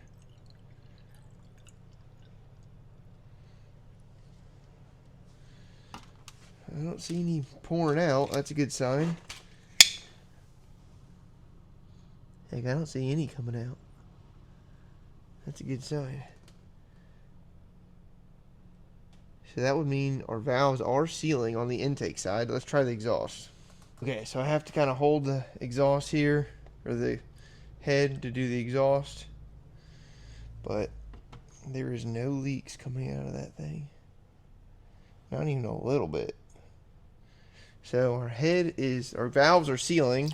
I don't see any pouring out. That's a good sign. Heck, I don't see any coming out. That's a good sign. So that would mean our valves are sealing on the intake side. Let's try the exhaust. Okay, so I have to kind of hold the exhaust here, or the head to do the exhaust. But there is no leaks coming out of that thing. Not even a little bit. So our valves are sealing,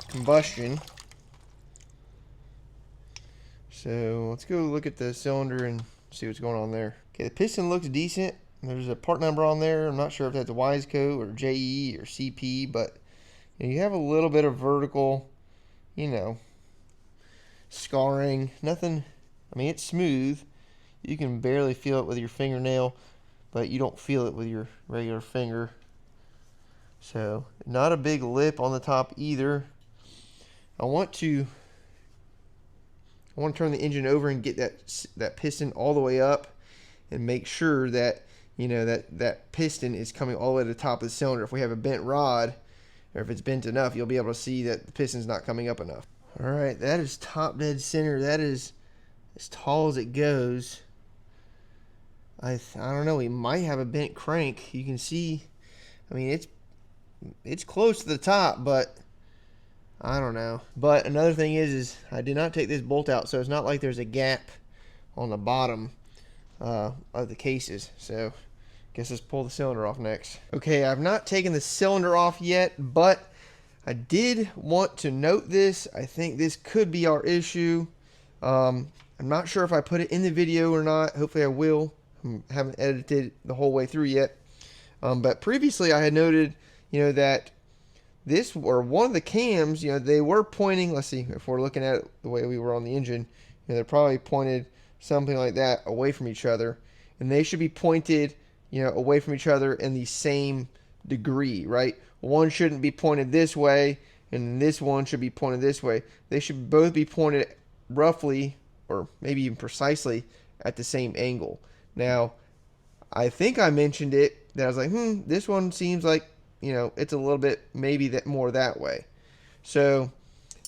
combustion. So let's go look at the cylinder and see what's going on there. Okay, the piston looks decent. There's a part number on there. I'm not sure if that's a Wiseco or JE or CP, but you have a little bit of vertical, scarring. Nothing, I mean, it's smooth. You can barely feel it with your fingernail, but you don't feel it with your regular finger. So, not a big lip on the top either. I want to turn the engine over and get that piston all the way up and make sure that that piston is coming all the way to the top of the cylinder. If we have a bent rod, or if it's bent enough, you'll be able to see that the piston's not coming up enough. All right, that is top dead center. That is as tall as it goes. I don't know. We might have a bent crank. You can see. I mean, it's close to the top, but I don't know. But another thing is I did not take this bolt out, so it's not like there's a gap on the bottom of the cases. So guess let's pull the cylinder off next. Okay, I've not taken the cylinder off yet, but I did want to note this. I think this could be our issue. I'm not sure if I put it in the video or not. Hopefully I will. I haven't edited the whole way through yet. But previously I had noted, that this, or one of the cams, they were pointing, let's see, if we're looking at it the way we were on the engine, they're probably pointed something like that away from each other. And they should be pointed, away from each other in the same degree, right? One shouldn't be pointed this way, and this one should be pointed this way. They should both be pointed roughly, or maybe even precisely, at the same angle. Now, I think I mentioned it, that I was like, this one seems like, it's a little bit maybe that more that way. So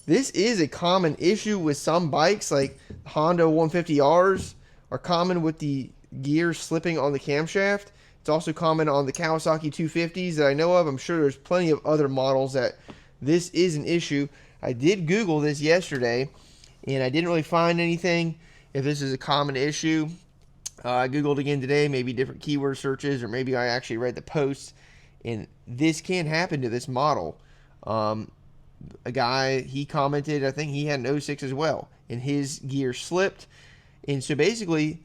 this is a common issue with some bikes, like Honda 150Rs are common with the gears slipping on the camshaft. It's also common on the Kawasaki 250s that I know of. I'm sure there's plenty of other models that this is an issue. I did Google this yesterday, and I didn't really find anything if this is a common issue. I Googled again today, maybe different keyword searches, or maybe I actually read the posts, and this can happen to this model. A guy, he commented, I think he had an 06 as well, and his gear slipped. And so basically,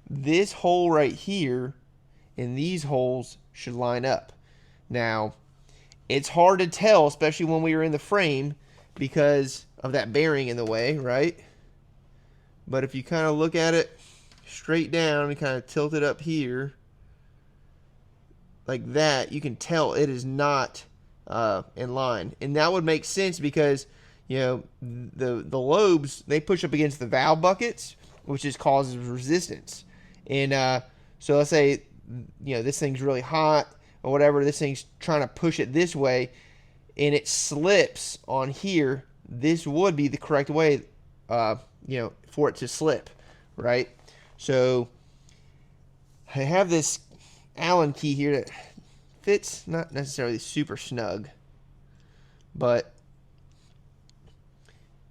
this hole right here and these holes should line up. Now, it's hard to tell, especially when we were in the frame, because of that bearing in the way, right? But if you kind of look at it straight down and kind of tilt it up here like that, you can tell it is not in line. And that would make sense because the lobes, they push up against the valve buckets, which just causes resistance. And so let's say this thing's really hot or whatever, this thing's trying to push it this way and it slips on here. This would be the correct way for it to slip, right? So I have this Allen key here that fits not necessarily super snug, but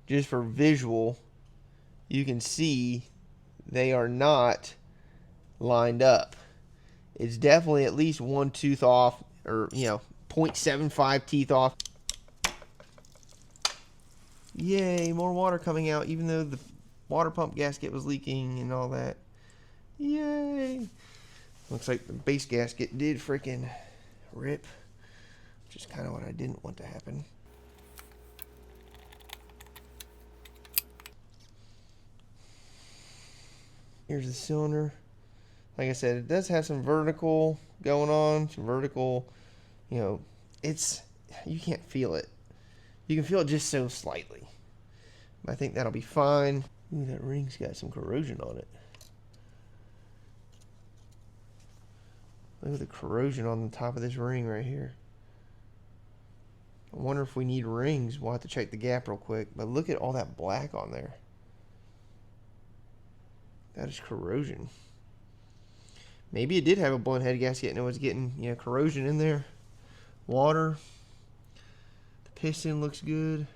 just for visual, you can see they are not lined up. It's definitely at least one tooth off, or 0.75 teeth off. Yay, more water coming out, even though the water pump gasket was leaking and all that. Yay. Looks like the base gasket did freaking rip, which is kind of what I didn't want to happen. Here's the cylinder. Like I said, it does have some vertical going on, some vertical, it's, you can't feel it. You can feel it just so slightly. But I think that'll be fine. Ooh, that ring's got some corrosion on it. Look at the corrosion on the top of this ring right here. I wonder if we need rings. We'll have to check the gap real quick. But look at all that black on there. That is corrosion. Maybe it did have a blown head gasket and it was getting corrosion in there. Water. The piston looks good.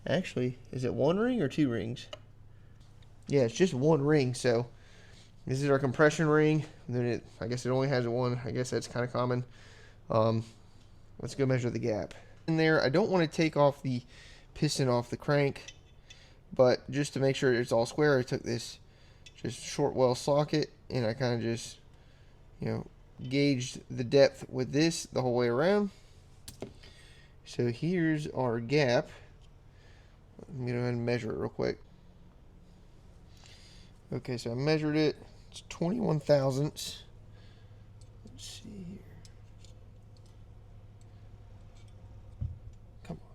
Actually, is it one ring or two rings? Yeah, it's just one ring. So this is our compression ring. And then I guess it only has one. I guess that's kind of common. Let's go measure the gap. In there, I don't want to take off the piston off the crank, but just to make sure it's all square, I took this just short well socket and I kind of just gauged the depth with this the whole way around. So here's our gap. I'm gonna go ahead and measure it real quick. Okay, so I measured it. It's 21 thousandths. Let's see here. Come on.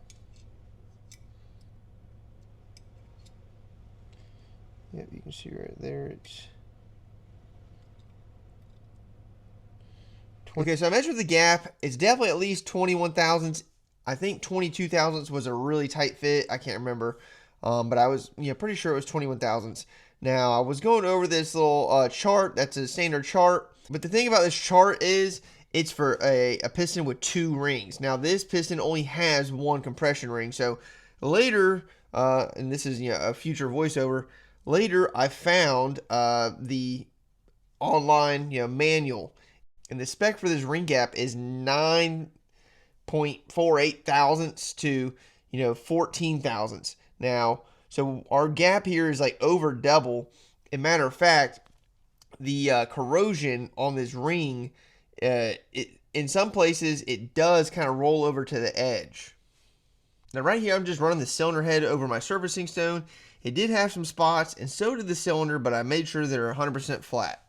Yep, you can see right there. It's okay. So I measured the gap. It's definitely at least 21 thousandths. I think 22 thousandths was a really tight fit. I can't remember, but I was pretty sure it was 21 thousandths. Now I was going over this little chart. That's a standard chart. But the thing about this chart is it's for a piston with two rings. Now this piston only has one compression ring. So later, and this is a future voiceover. Later I found the online manual, and the spec for this ring gap is 9.48 thousandths to 14 thousandths. Now, so our gap here is like over double. As a matter of fact, the corrosion on this ring In some places it does kind of roll over to the edge. Now right here I'm just running the cylinder head over my surfacing stone. It did have some spots, and so did the cylinder, but I made sure they're 100% flat.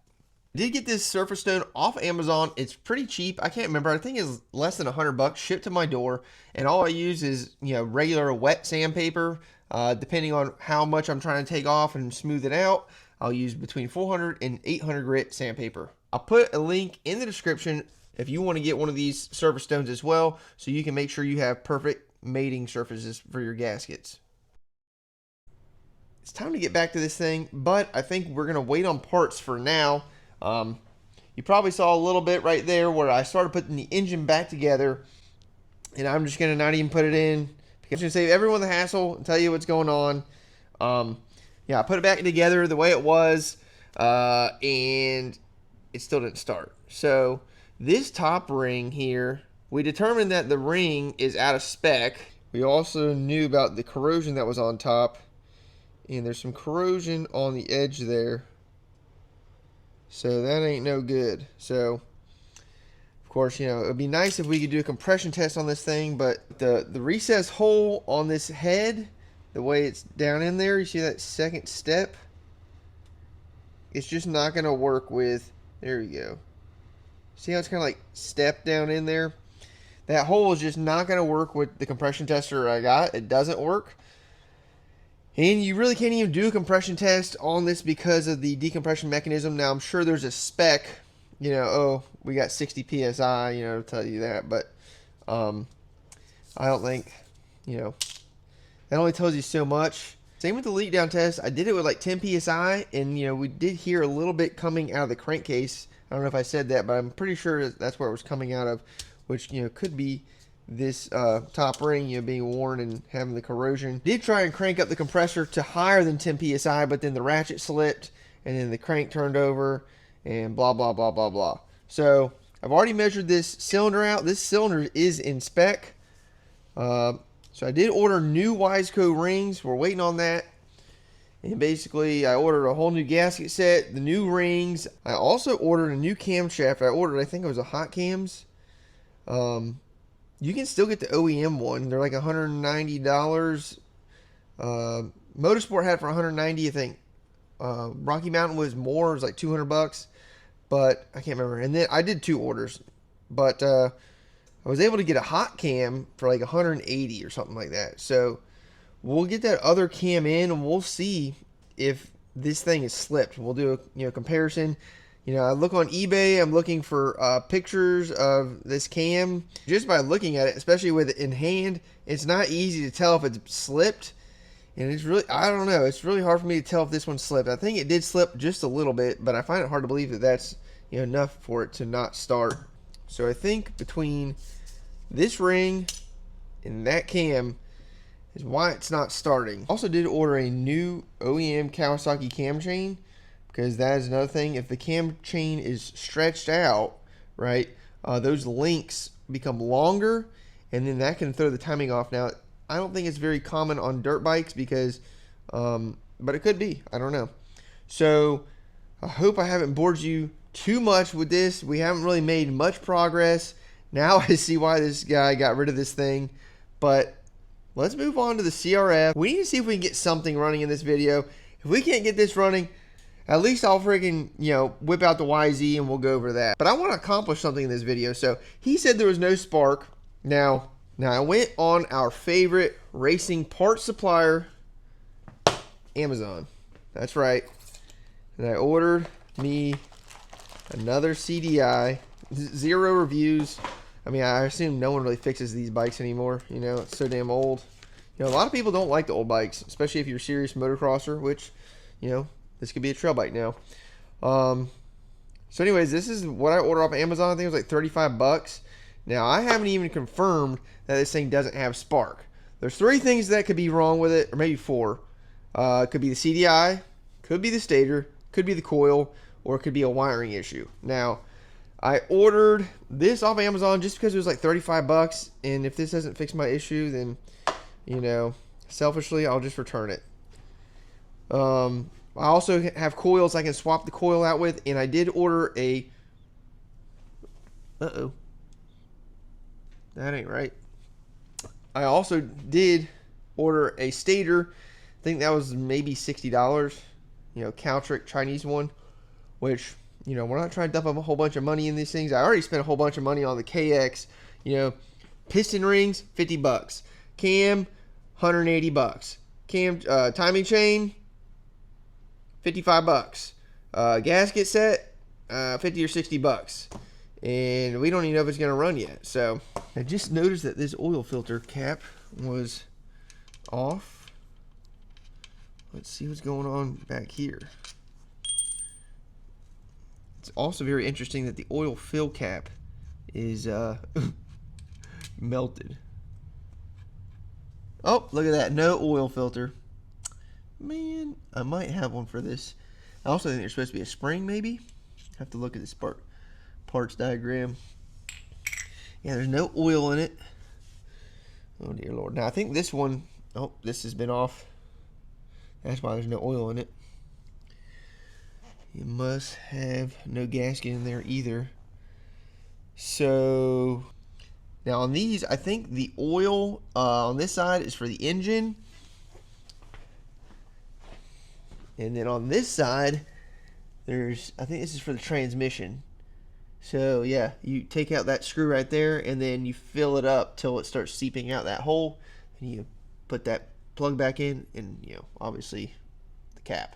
I did get this surface stone off Amazon. It's pretty cheap. I can't remember. I think it's less than $100 shipped to my door, and all I use is regular wet sandpaper. Depending on how much I'm trying to take off and smooth it out, I'll use between 400 and 800 grit sandpaper. I'll put a link in the description if you want to get one of these surface stones as well, so you can make sure you have perfect mating surfaces for your gaskets. It's time to get back to this thing, but I think we're going to wait on parts for now. You probably saw a little bit right there where I started putting the engine back together, and I'm just going to not even put it in because I'm going to save everyone the hassle and tell you what's going on. Yeah, I put it back together the way it was, and it still didn't start. So this top ring here, we determined that the ring is out of spec. We also knew about the corrosion that was on top. And there's some corrosion on the edge there. So that ain't no good. So, of course, it would be nice if we could do a compression test on this thing, but the recessed hole on this head, the way it's down in there, you see that second step? It's just not going to work with, there you go. See how it's kind of like stepped down in there? That hole is just not going to work with the compression tester I got. It doesn't work. And you really can't even do a compression test on this because of the decompression mechanism. Now, I'm sure there's a spec, oh, we got 60 PSI, to tell you that. But I don't think, that only tells you so much. Same with the leak down test. I did it with like 10 PSI, and, we did hear a little bit coming out of the crankcase. I don't know if I said that, but I'm pretty sure that's where it was coming out of, which, could be this top ring being worn and having the corrosion. Did try and crank up the compressor to higher than 10 psi, but then the ratchet slipped and then the crank turned over and blah blah blah blah blah. So I've already measured this cylinder out. This cylinder is in spec. So I did order new Wiseco rings. We're waiting on that. And basically I ordered a whole new gasket set, the new rings. I also ordered a new camshaft. I think it was a hot cams. You can still get the OEM one. They're like $190. Motorsport had it for $190, I think. Rocky Mountain was more. It was like $200, but I can't remember. And then I did 2 orders, but I was able to get a hot cam for like $180 or something like that. So we'll get that other cam in, and we'll see if this thing is slipped. We'll do a comparison. I look on eBay, I'm looking for pictures of this cam. Just by looking at it, especially with it in hand, it's not easy to tell if it's slipped. And it's really, I don't know, it's really hard for me to tell if this one slipped. I think it did slip just a little bit, but I find it hard to believe that that's enough for it to not start. So I think between this ring and that cam is why it's not starting. Also did order a new OEM Kawasaki cam chain, because that is another thing. If the cam chain is stretched out, right, those links become longer, and then that can throw the timing off. Now, I don't think it's very common on dirt bikes because, but it could be. I don't know. So, I hope I haven't bored you too much with this. We haven't really made much progress. Now I see why this guy got rid of this thing. But let's move on to the CRF. We need to see if we can get something running in this video. If we can't get this running, at least I'll freaking, whip out the YZ and we'll go over that. But I want to accomplish something in this video. So he said there was no spark. Now I went on our favorite racing parts supplier, Amazon. That's right. And I ordered me another CDI. 0 reviews. I mean, I assume no one really fixes these bikes anymore. It's so damn old. A lot of people don't like the old bikes, especially if you're a serious motocrosser, which, this could be a trail bike now. So anyways, this is what I ordered off Amazon. I think it was like $35. Now, I haven't even confirmed that this thing doesn't have spark. There's 3 things that could be wrong with it, or maybe 4. It could be the CDI, could be the stator, could be the coil, or it could be a wiring issue. Now, I ordered this off Amazon just because it was like $35, and if this doesn't fix my issue, then, selfishly, I'll just return it. I also have coils I can swap the coil out with, and I did order a Uh-oh. That ain't right. I also did order a stator. I think that was maybe $60. You know, Caltrick Chinese one, which, you know, we're not trying to dump a whole bunch of money in these things. I already spent a whole bunch of money on the KX. You know, piston rings, $50. Cam, $180. Cam timing chain, $55. Gasket set, $50 or $60. And we don't even know if it's going to run yet. So I just noticed that this oil filter cap was off. Let's see what's going on back here. It's also very interesting that the oil fill cap is melted. Oh, look at that. No oil filter. Man, I might have one for this. I also think there's supposed to be a spring, maybe. Have to look at this parts diagram. Yeah, there's no oil in it. Oh, dear Lord. Now, I think this one, oh, this has been off. That's why there's no oil in it. You must have no gasket in there either. So, now on these, I think the oil on this side is for the engine. And then on this side, I think this is for the transmission. So yeah, you take out that screw right there and then you fill it up till it starts seeping out that hole. And you put that plug back in and, you know, obviously the cap.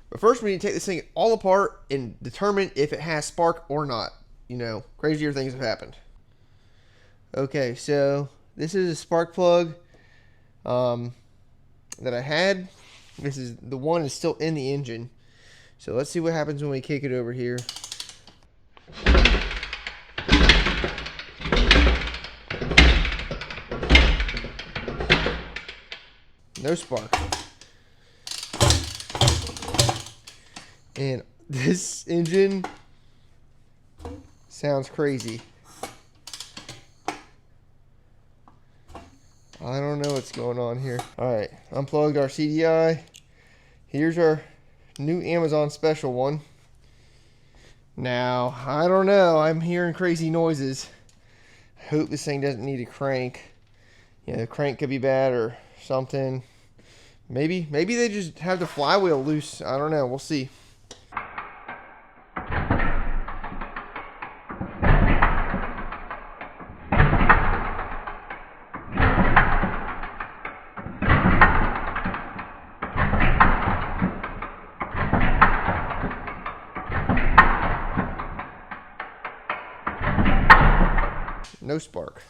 But first we need to take this thing all apart and determine if it has spark or not. You know, crazier things have happened. Okay, so this is a spark plug that I had. This is the one is still in the engine. So let's see what happens when we kick it over here. No spark. And this engine sounds crazy. I don't know what's going on here. Alright, unplugged our CDI. Here's our new Amazon special one. Now, I don't know. I'm hearing crazy noises. I hope this thing doesn't need a crank. You know, the crank could be bad or something. Maybe they just have the flywheel loose. I don't know. We'll see. No spark.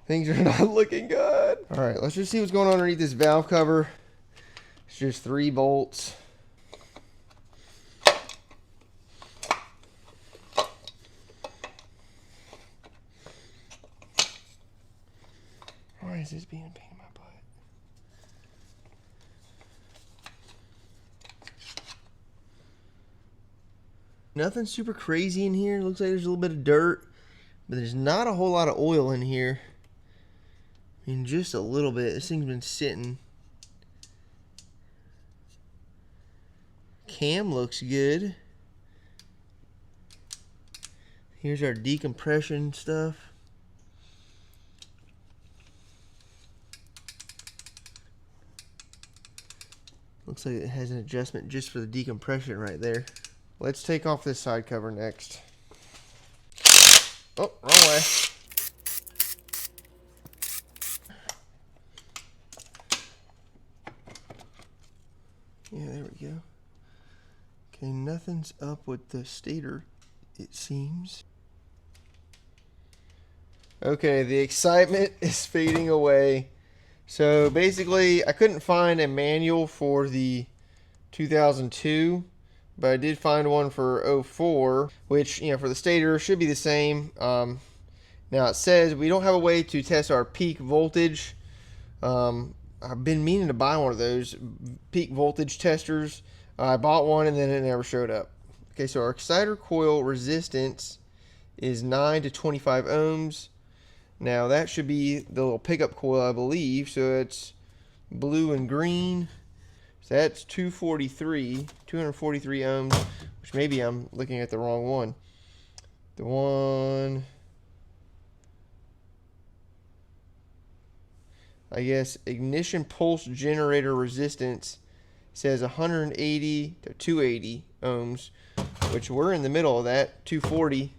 Things are not looking good. All right, let's just see what's going on underneath this valve cover. It's just 3 bolts. Why is this being a pain in my butt? Nothing super crazy in here. Looks like there's a little bit of dirt, but there's not a whole lot of oil in here. I mean, just a little bit. This thing's been sitting. Cam looks good. Here's our decompression stuff. Looks like it has an adjustment just for the decompression right there. Let's take off this side cover next. Oh, wrong way. Yeah, there we go. Okay, nothing's up with the stator, it seems. Okay, the excitement is fading away. So basically, I couldn't find a manual for the 2002. But I did find one for 04, which, you know, for the stator should be the same. Now it says we don't have a way to test our peak voltage. I've been meaning to buy one of those peak voltage testers. I bought one and then it never showed up. Okay, so our exciter coil resistance is 9 to 25 ohms. Now that should be the little pickup coil, I believe. So it's blue and green. So that's 243 ohms, which maybe I'm looking at the wrong one. The one, I guess, ignition pulse generator resistance says 180 to 280 ohms, which we're in the middle of that, 240,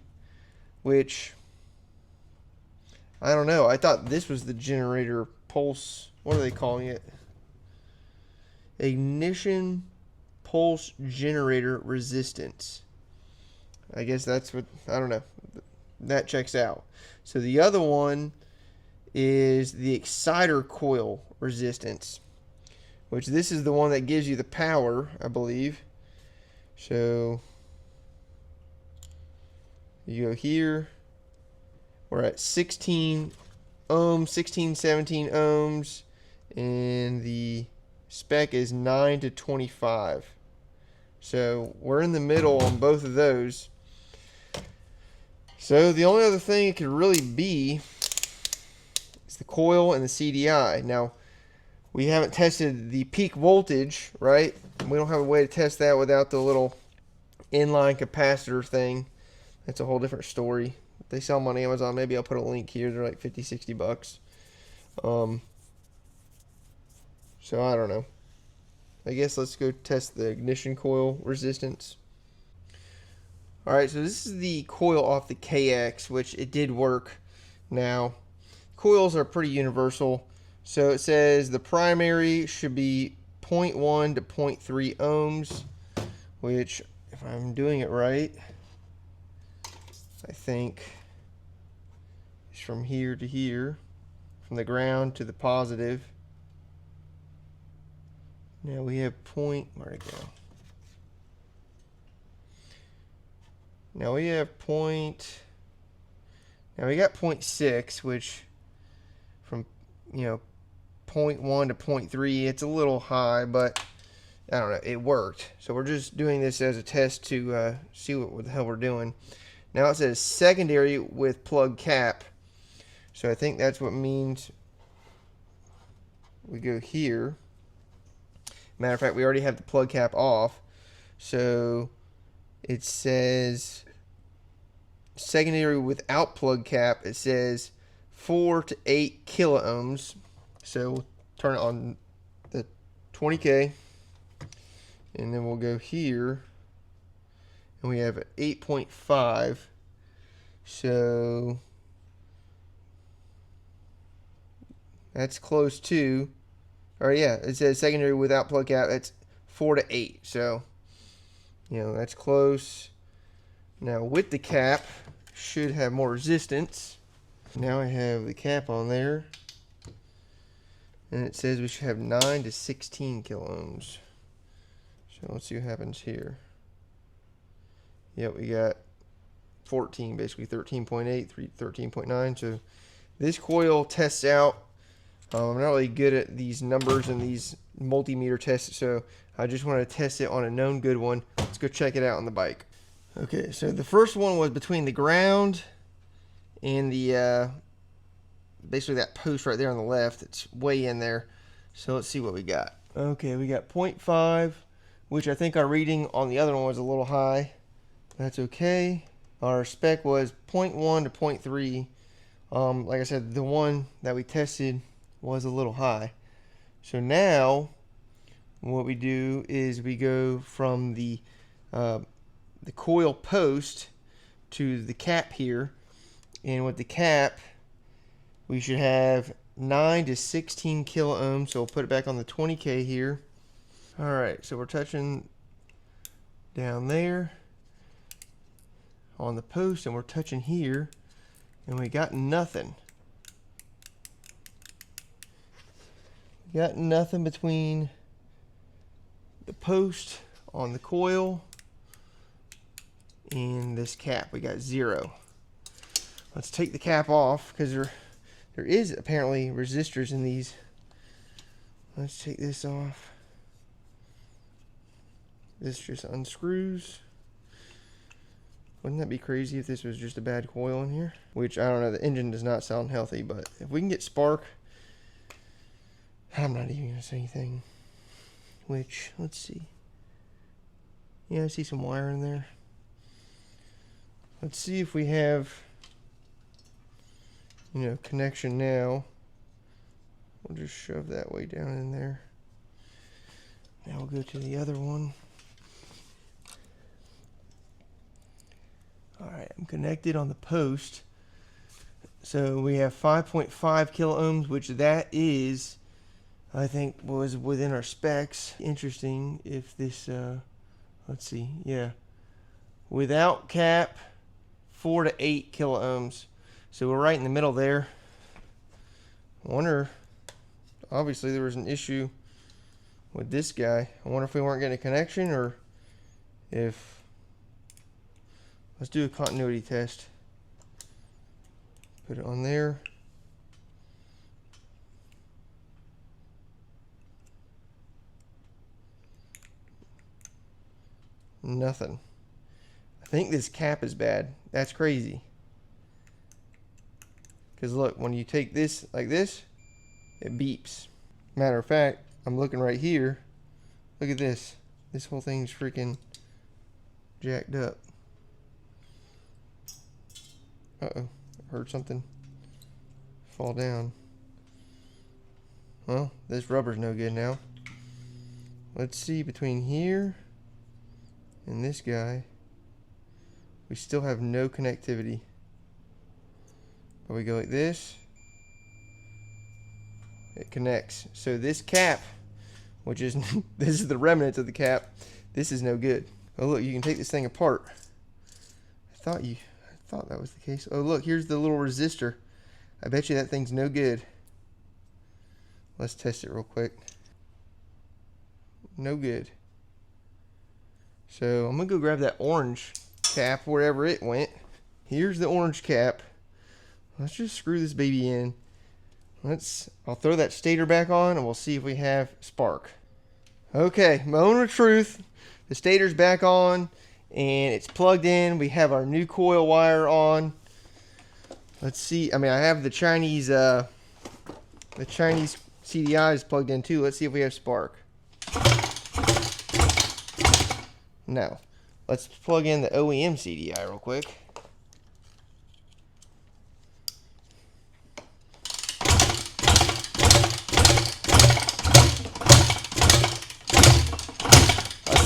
which, I don't know. I thought this was the generator pulse. What are they calling it? Ignition pulse generator resistance. I guess that's what, I don't know. That checks out. So the other one is the exciter coil resistance, which this is the one that gives you the power, I believe. So you go here. We're at 16 ohms, 16, 17 ohms, and the spec is 9 to 25. So we're in the middle on both of those. So the only other thing it could really be is the coil and the CDI. Now, we haven't tested the peak voltage, right? We don't have a way to test that without the little inline capacitor thing. That's a whole different story. They sell them on Amazon. Maybe I'll put a link here. They're like 50, 60 bucks. So I don't know. I guess let's go test the ignition coil resistance. Alright, so this is the coil off the KX, which it did work. Now, coils are pretty universal. So it says the primary should be 0.1 to 0.3 ohms, which, if I'm doing it right, I think is from here to here, from the ground to the positive. Now we have where'd it go? Now we have now we got 0.6, which from, 0.1 to 0.3, it's a little high, but I don't know, it worked. So we're just doing this as a test to see what the hell we're doing. Now it says secondary with plug cap. So I think that's what means we go here. Matter of fact, we already have the plug cap off. So it says secondary without plug cap. It says 4 to 8 kilo ohms. So we'll turn it on the 20K. And then we'll go here. And we have 8.5. So that's close to, or yeah, it says secondary without plug cap. That's 4 to 8. So, that's close. Now with the cap, should have more resistance. Now I have the cap on there. And it says we should have 9 to 16 kilo ohms. So let's see what happens here. Yep, we got 14, basically 13.8, 13.9. So this coil tests out. I'm not really good at these numbers and these multimeter tests, so I just want to test it on a known good one. Let's go check it out on the bike. Okay, so the first one was between the ground and the basically that post right there on the left. It's way in there. So let's see what we got. Okay, we got 0.5, which I think our reading on the other one was a little high. That's okay. Our spec was 0.1 to 0.3. Like I said, the one that we tested was a little high. So now what we do is we go from the coil post to the cap here, and with the cap we should have 9 to 16 kilo ohms. So we'll put it back on the 20K here. Alright, so we're touching down there on the post, and we're touching here, and we got nothing. Got nothing between the post on the coil and this cap. We got 0. Let's take the cap off, because there is apparently resistors in these. Let's take this off. This just unscrews. Wouldn't that be crazy if this was just a bad coil in here? Which, I don't know, the engine does not sound healthy, but if we can get spark, I'm not even going to say anything. which, let's see. Yeah, I see some wire in there. Let's see if we have, connection now. We'll just shove that way down in there. Now we'll go to the other one. Alright, I'm connected on the post. So we have 5.5 kilo ohms, which that is, I think, was within our specs. Interesting if this, let's see, yeah. Without cap, 4 to 8 kilo ohms. So we're right in the middle there. I wonder, obviously there was an issue with this guy. I wonder if we weren't getting a connection, or if, let's do a continuity test. Put it on there. Nothing. I think this cap is bad. That's crazy. Because look, when you take this like this, it beeps. Matter of fact, I'm looking right here. Look at this. This whole thing's freaking jacked up. Uh-oh. Heard something fall down. Well, this rubber's no good now. Let's see, between here and this guy, we still have no connectivity. But we go like this, it connects. So this cap, which is this is the remnants of the cap, this is no good. Oh look, you can take this thing apart. I thought that was the case. Oh look, here's the little resistor. I bet you that thing's no good. Let's test it real quick. No good. So I'm gonna go grab that orange cap wherever it went. Here's the orange cap. Let's just screw this baby in. I'll throw that stator back on and we'll see if we have spark. Okay, moment of truth. The stator's back on and it's plugged in. We have our new coil wire on. Let's see. I mean, I have the Chinese CDI is plugged in too. Let's see if we have spark. No. Let's plug in the OEM CDI real quick.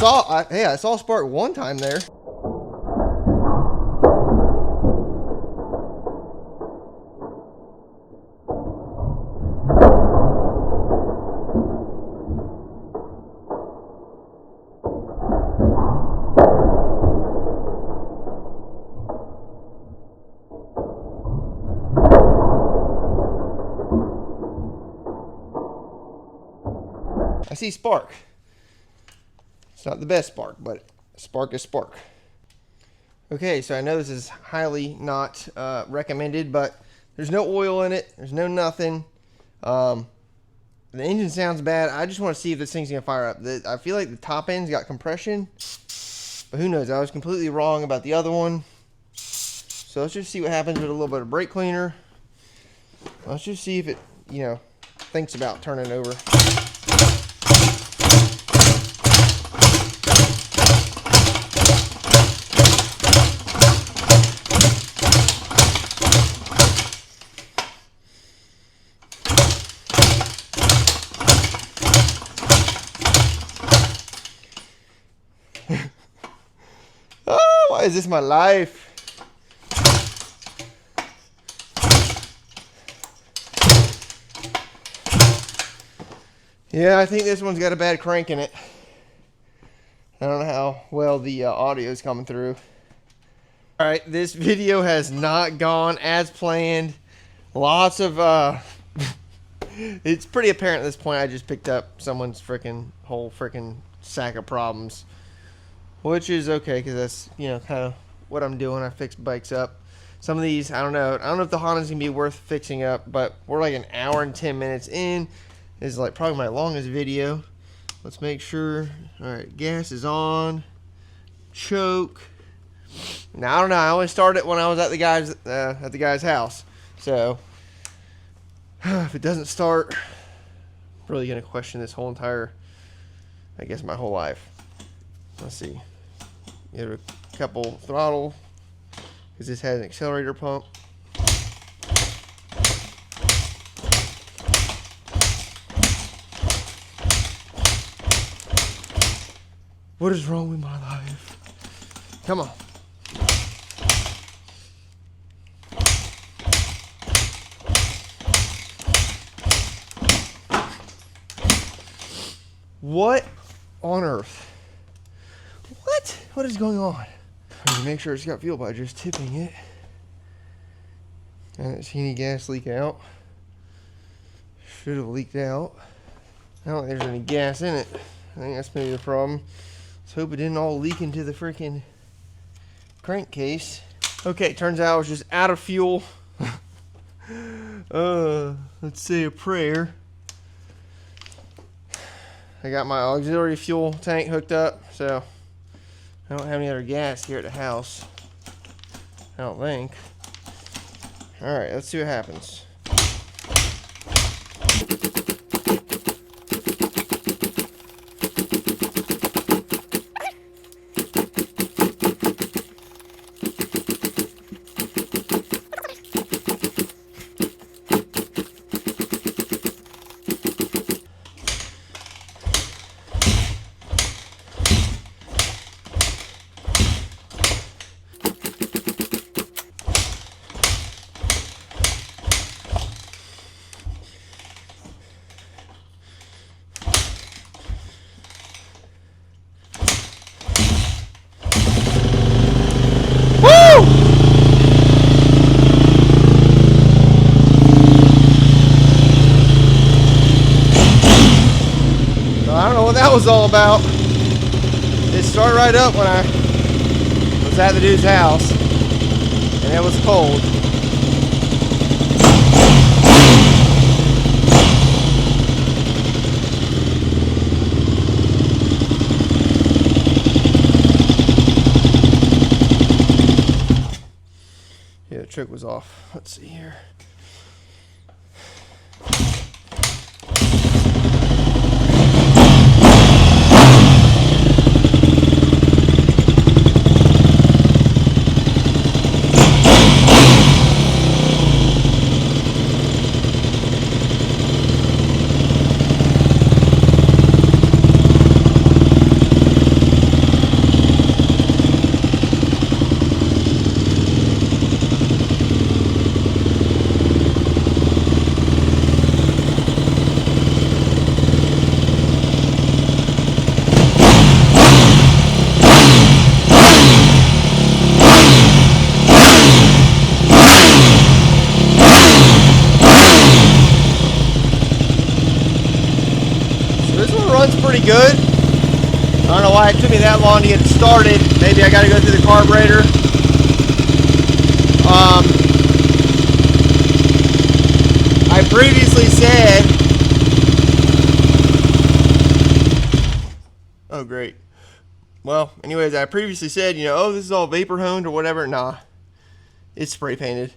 I saw spark one time there. I see spark. It's not the best spark, but spark is spark. Okay, so I know this is highly not recommended, but there's no oil in it. There's no nothing. The engine sounds bad. I just want to see if this thing's going to fire up. I feel like the top end's got compression, but who knows? I was completely wrong about the other one. So let's just see what happens with a little bit of brake cleaner. Let's just see if it, thinks about turning over. Why is this my life? Yeah, I think this one's got a bad crank in it. I don't know how well the audio is coming through. Alright, this video has not gone as planned. Lots of, it's pretty apparent at this point I just picked up someone's whole sack of problems. Which is okay, because that's, kind of what I'm doing. I fix bikes up. Some of these, I don't know if the Honda's going to be worth fixing up, but we're like an hour and 10 minutes in. This is like probably my longest video. Let's make sure. Alright, gas is on. Choke. Now, I don't know. I only started it when I was at the guy's house. So, if it doesn't start, I'm really going to question this whole entire I guess my whole life. Let's see. You have a couple throttle, because this has an accelerator pump. What is wrong with my life? Come on. What on earth? What is going on? I need to make sure it's got fuel by just tipping it. I didn't see any gas leak out. Should have leaked out. I don't think there's any gas in it. I think that's maybe the problem. Let's hope it didn't all leak into the freaking crankcase. Okay, turns out I was just out of fuel. Let's say a prayer. I got my auxiliary fuel tank hooked up, so I don't have any other gas here at the house. I don't think. Alright, let's see what happens. That was all about. It started right up when I was at the dude's house and it was cold. Yeah, the trick was off. Let's see here. Pretty good. I don't know why it took me that long to get it started. Maybe I got to go through the carburetor. I previously said, oh great. Well, anyways, I previously said, you know, oh, this is all vapor honed or whatever. Nah, it's spray painted.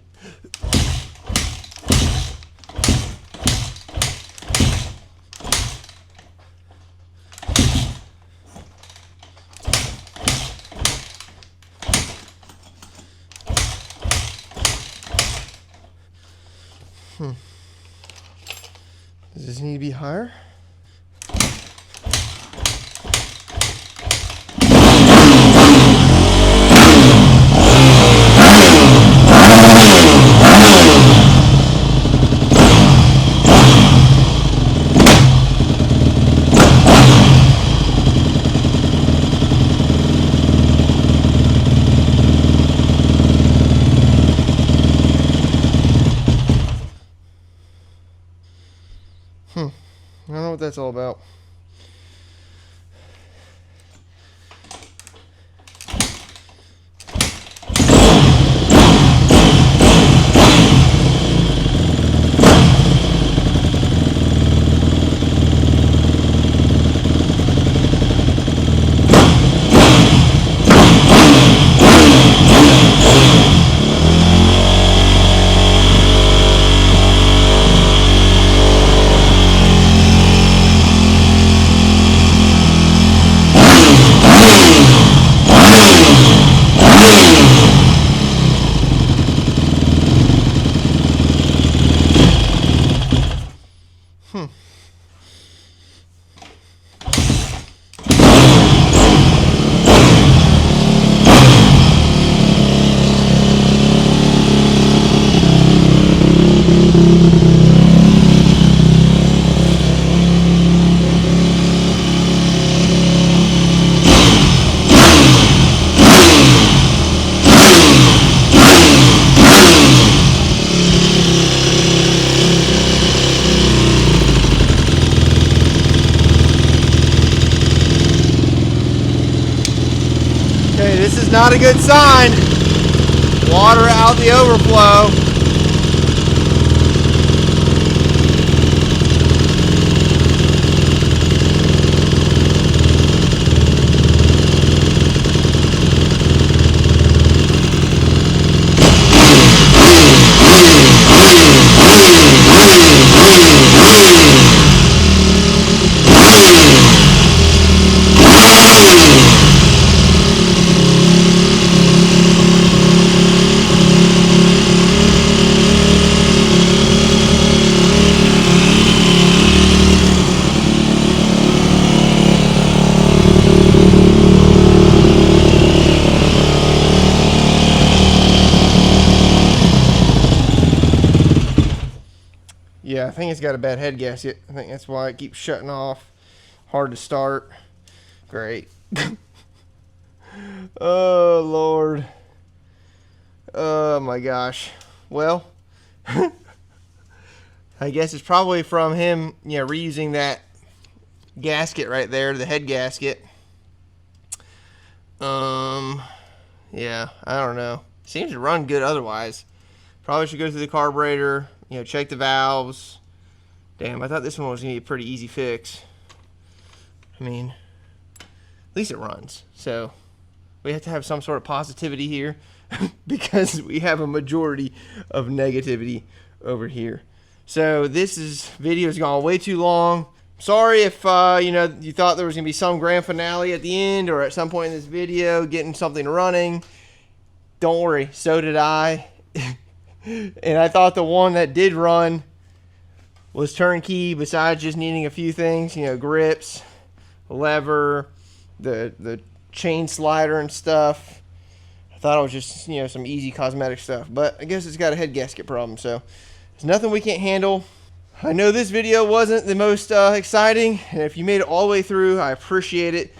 Does this need to be higher? I don't know what that's all about. This is not a good sign. Water out the overflow. Yeah, I think it's got a bad head gasket. I think that's why it keeps shutting off. Hard to start. Great. Oh, Lord. Oh, my gosh. Well, I guess it's probably from him, reusing that gasket right there, the head gasket. Yeah, I don't know. Seems to run good otherwise. Probably should go through the carburetor, check the valves. Damn, I thought this one was going to be a pretty easy fix. I mean, at least it runs. So we have to have some sort of positivity here because we have a majority of negativity over here. So this video's gone way too long. Sorry if you thought there was going to be some grand finale at the end or at some point in this video getting something running. Don't worry, so did I. And I thought the one that did run was turnkey, besides just needing a few things, grips, lever, the chain slider and stuff. I thought it was just, some easy cosmetic stuff. But I guess it's got a head gasket problem, so there's nothing we can't handle. I know this video wasn't the most exciting, and if you made it all the way through, I appreciate it.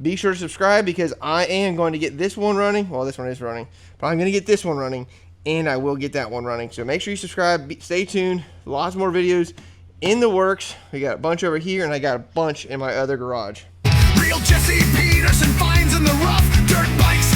Be sure to subscribe because I am going to get this one running. Well, this one is running, but I'm going to get this one running, and I will get that one running. So make sure you subscribe. Stay tuned. Lots more videos in the works. We got a bunch over here, and I got a bunch in my other garage. Real Jesse Peterson finds in the rough dirt bikes.